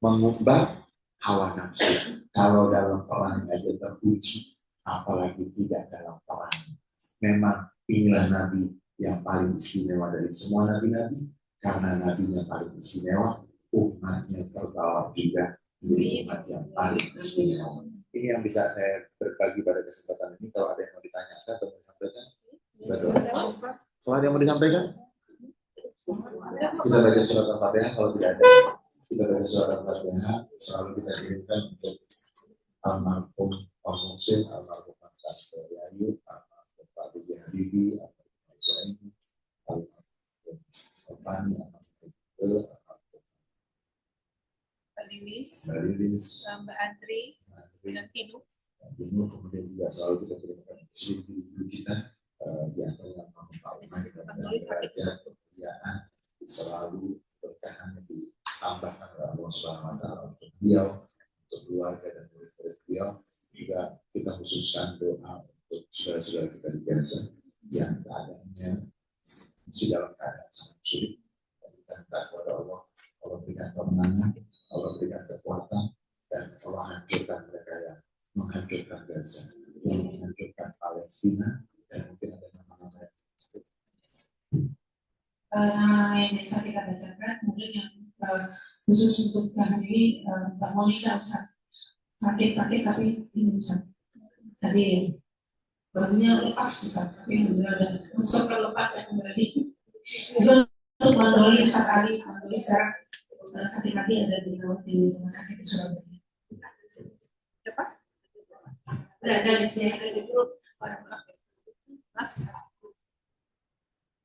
mengumbar hawa nafsu. Kalau dalam perang aja terpuji, apalagi tidak dalam perang. Memang inilah Nabi yang paling istimewa dari semua nabi-nabi, karena nabinya paling istimewa, umatnya terbawa juga menjadi umat yang paling istimewa. Ini yang bisa saya berbagi pada kesempatan ini. Kalau ada yang mau ditanyakan atau mau disampaikan, kalau ada yang mau disampaikan, kita baca surat Al-Fatihah. Kalau tidak ada, kita baca surat Al-Fatihah. Selalu kita kirimkan untuk almarhum Om Muhsin, almarhum Tante Yayu, almarhum Pak B.J. Habibie, almarhum Ibrahim, almarhum Opani, almarhum Lilis, Mbak Andri, dan Tinu. Kemudian juga selalu kita kirimkan ibu kita di antara Pak Umar dan derajat kemuliaan selalu berkahan ditambahkan oleh Allah Subhanahu Wa Taala untuk beliau, untuk keluarga dan murid-murid beliau. Juga kita khususkan doa untuk saudara-saudara kita di Gaza yang keadaannya masih dalam keadaan sangat sulit. Kita minta kepada Allah, Allah berikan kemenangan, Allah berikan kekuatan, dan Allah hancurkan mereka yang menghancurkan Gaza, yang menghancurkan Palestina, dan mungkin ada nama-nama yang bisa kita bacakan. Kemudian yang khusus untuk hari ini Mbak Monika Ustaz sakit tapi ini Ustaz tadi barunya lepas Ustaz, tapi udah masuk ke lepas ya kembali. Juga untuk Mbak Doli Ustaz Ali, Mbak Doli sekarang sakit lagi ada di rumah sakit di Surabaya. Siapa? Berada di sini ada di grup orang-orang.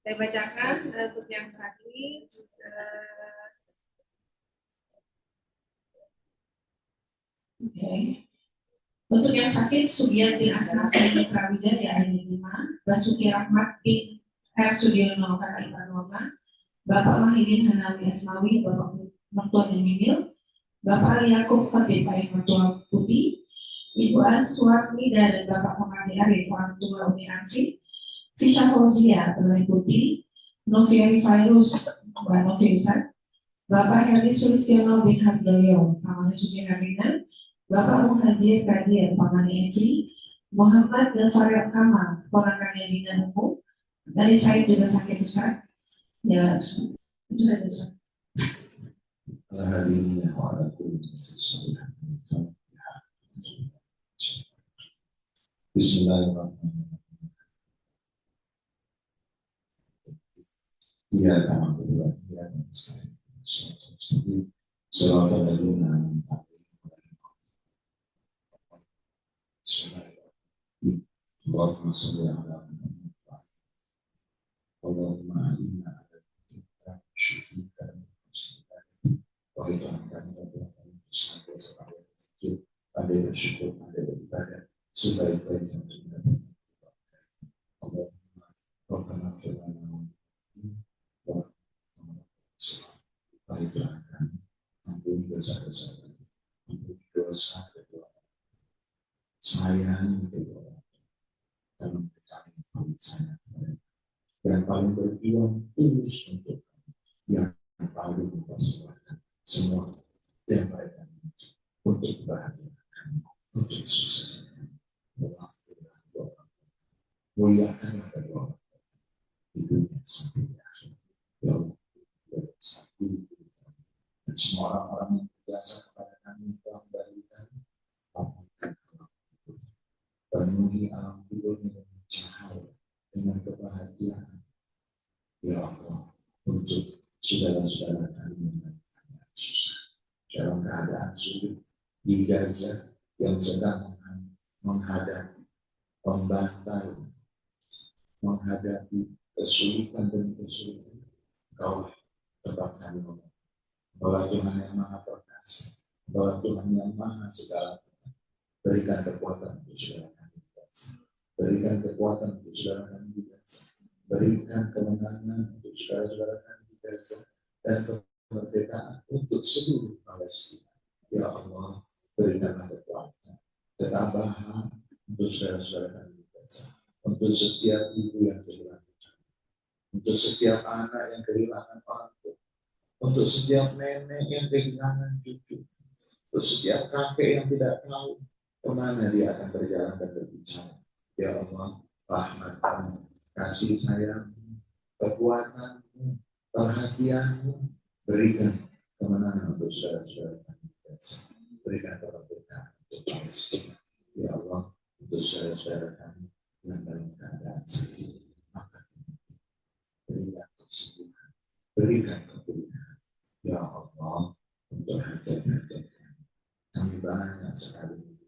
Saya bacakan untuk yang sakit. Oke. Untuk yang sakit, Sugiati Asna Sumi Prawijaya ayat 5, Basuki Rahmat bin R. Sudiono kakak ipar Roma, Bapak Mahidin Hanawi Asmawi, Bapak mertua Mimil, Bapak Yakub Khatib ayat mertua Putih, Ibu Answarni dan Bapak Pengadi Arif orang tua Umi Ansi, Fisha Fauzia Pemain Putih, Noviari Fairuz Mbak Noviusan, Bapak Heri Sulistiono bin Hardoyo Pamannya Susi Harina, Bapak Muhajir Kadir Pamannya Evi, Muhammad Ghafaril Kamal ponakannya Dina Umum. Tadi saya juga sakit Ustaz. Ya, itu saja Ustaz. Bismillahirrahmanirrahim. Iya, alhamdulillah. Iya, Surat Al-Ladina Allahumma salli ala Muhammad Allahumma inna ala kita syukurka wa hidangkan sampai sekarang ada bersyukur, ada beribadah sebaik-baiknya untuk mendapatkan Allahumma Rabbana firman baiklah kami, ampuni dosa-dosa kami, ampuni dosa kedua sayangi kedua dan mendekati paling sayang mereka yang paling berjuang tulus untuk kami, yang paling mempersiapkan semua yang mereka miliki untuk kebahagiaan kami, untuk sukses kami. Allah muliakanlah kedua di dunia sampai di akhir. Ya Allah, satu semua orang-orang yang berjasa kepada kami telah mendahulukan lapangkan alam kubur. Penuhi alam kuburnya dengan cahaya, dengan kebahagiaan. Ya Allah, untuk saudara-saudara kami yang dalam keadaan susah, dalam keadaan sulit di Gaza yang sedang menghadapi pembantai, menghadapi kesulitan demi kesulitan. Engkau tempat kami memohon. Bahwa Tuhan yang Maha Perkasa, bahwa Tuhan yang Maha segala, berikan kekuatan untuk saudara kami di Gaza. Berikan kekuatan untuk saudara kami di Gaza. Berikan kemenangan untuk saudara-saudara kami di Gaza dan kemerdekaan untuk seluruh Palestina. Ya Allah, berikanlah kekuatan, ketabahan untuk saudara-saudara kami di Gaza, untuk setiap ibu yang kehilangan, untuk setiap anak yang kehilangan orang tua, untuk setiap nenek yang kehilangan cucu, untuk setiap kakek yang tidak tahu kemana dia akan berjalan dan berbicara. Ya Allah, rahmat-Mu, kasih sayang-Mu, kekuatan-Mu, perhatian-Mu, berikan kemenangan untuk saudara-saudara kami. Berikan keberkahan untuk Palestina. Ya Allah, untuk saudara-saudara kami yang dalam keadaan sakit, maka berikan kesembuhan, berikan kemuliaan. Ya Allah, untuk hajat-hajat kami banyak sekali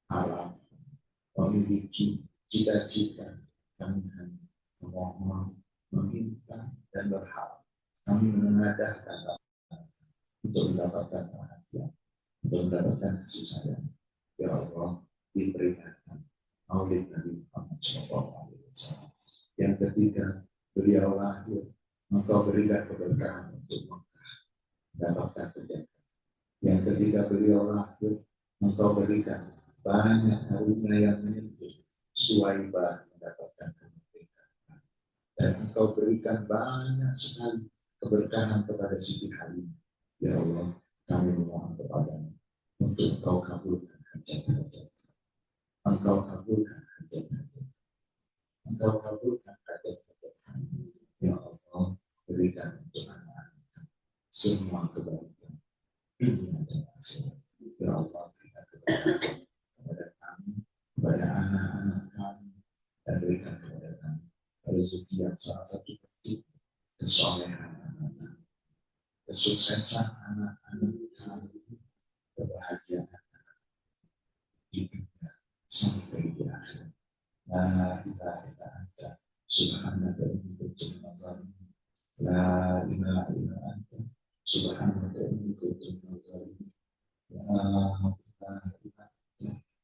harap, memiliki cita-cita, kami hanya memohon, meminta, dan berharap. Kami menengadahkan untuk mendapatkan perhatian, untuk mendapatkan kasih sayang. Ya Allah, diperingatkan Maulid Nabi Muhammad SAW. Yang ketiga, beliau lahir, Engkau berikan keberkahan untuk Mekah, mendapatkan kejayaan. Yang ketiga, beliau lahir, Engkau berikan banyak karunia yang menyentuh Suwaibah mendapatkan kemerdekaan. Dan Engkau berikan banyak sekali keberkahan kepada Siti Halimah. Ya Allah, kami memohon kepadamu untuk Engkau kabulkan hajat-hajat. Engkau kabulkan hajat-hajat. Engkau kabulkan hajat-hajat kami. Ya Allah, berikan untuk anak-anak kami semua kebaikan dunia dan akhirat. Ya Allah, berikan kebaikan kepada kami, kepada anak-anak kami, dan berikan kepada kami rezeki yang salah satu bentuk kesolehan anak-anak, kesuksesan anak-anak kami, kebahagiaan anak-anak di dunia sampai di akhirat. La ilaha illa anta subhanaka inni kuntu minadh dhalimin. La ilaha illa anta subhanaka inni kuntu minadh dhalimin. La ilaha illa anta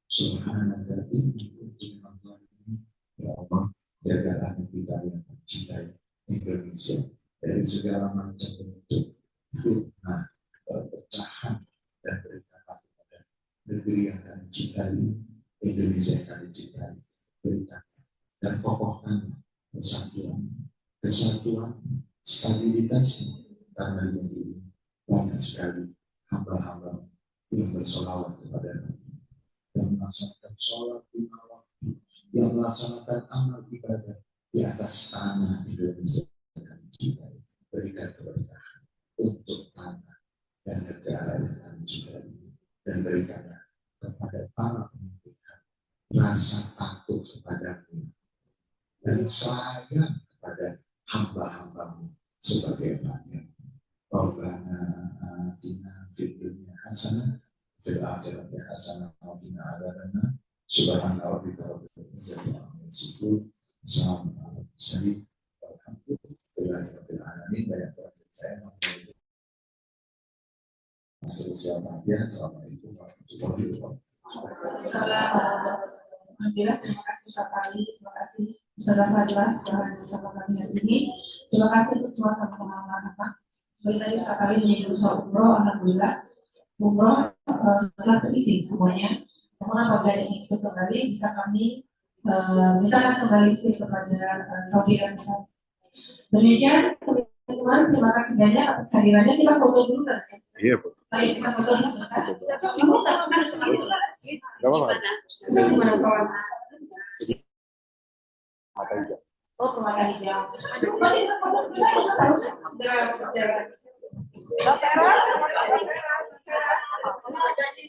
subhanaka inni kuntu minadh dhalimin. Ya Allah, jagalah kita yang mencintai Indonesia dari segala macam bentuk fitnah, perpecahan, dan berikanlah kepada negeri yang kami cintai, Indonesia yang kami cintai, berikan dan kokohkan kesatuan, stabilitas, karena ini banyak sekali hamba-hamba yang bersolawat kepada Nabi, yang melaksanakan sholat lima waktu, yang melaksanakan amal ibadah di atas tanah Indonesia yang kami cintai. Berikan keberkahan untuk tanah dan negara yang kami cintai, dan berikanlah kepada para pemimpin rasa takut kepadamu dan sayang kepada hamba-hambamu sebagai rakyat. Rabbana atina fid dunya hasanah fil akhirati hasanah wa qina adzabannar. Subhana rabbika rabbil izzati amma yasifun. Assalamu alaikum warahmatullahi wabarakatuh. Assalamualaikum warahmatullahi wabarakatuh. Alhamdulillah, terima kasih Ustaz Ali, terima kasih Ustaz Fadila setelah bersama kami hari ini. Terima kasih untuk semua teman-teman anak-anak. Seperti tadi Ustaz Ali menyebut soal umroh, alhamdulillah umroh setelah terisi semuanya. Namun apabila ingin ikut kembali bisa kami mintakan kembali isi kepada Saudi dan Ustaz. Demikian teman-teman, terima kasih banyak atas kehadirannya. Kita foto dulu kan? Iya, Bu. Baik, kita foto dulu sebentar. Gak apa-apa. Gimana soal? Mata hijau. Oh, permata hijau. Aduh, balik foto sebentar, harus segera berjalan. Allah jadi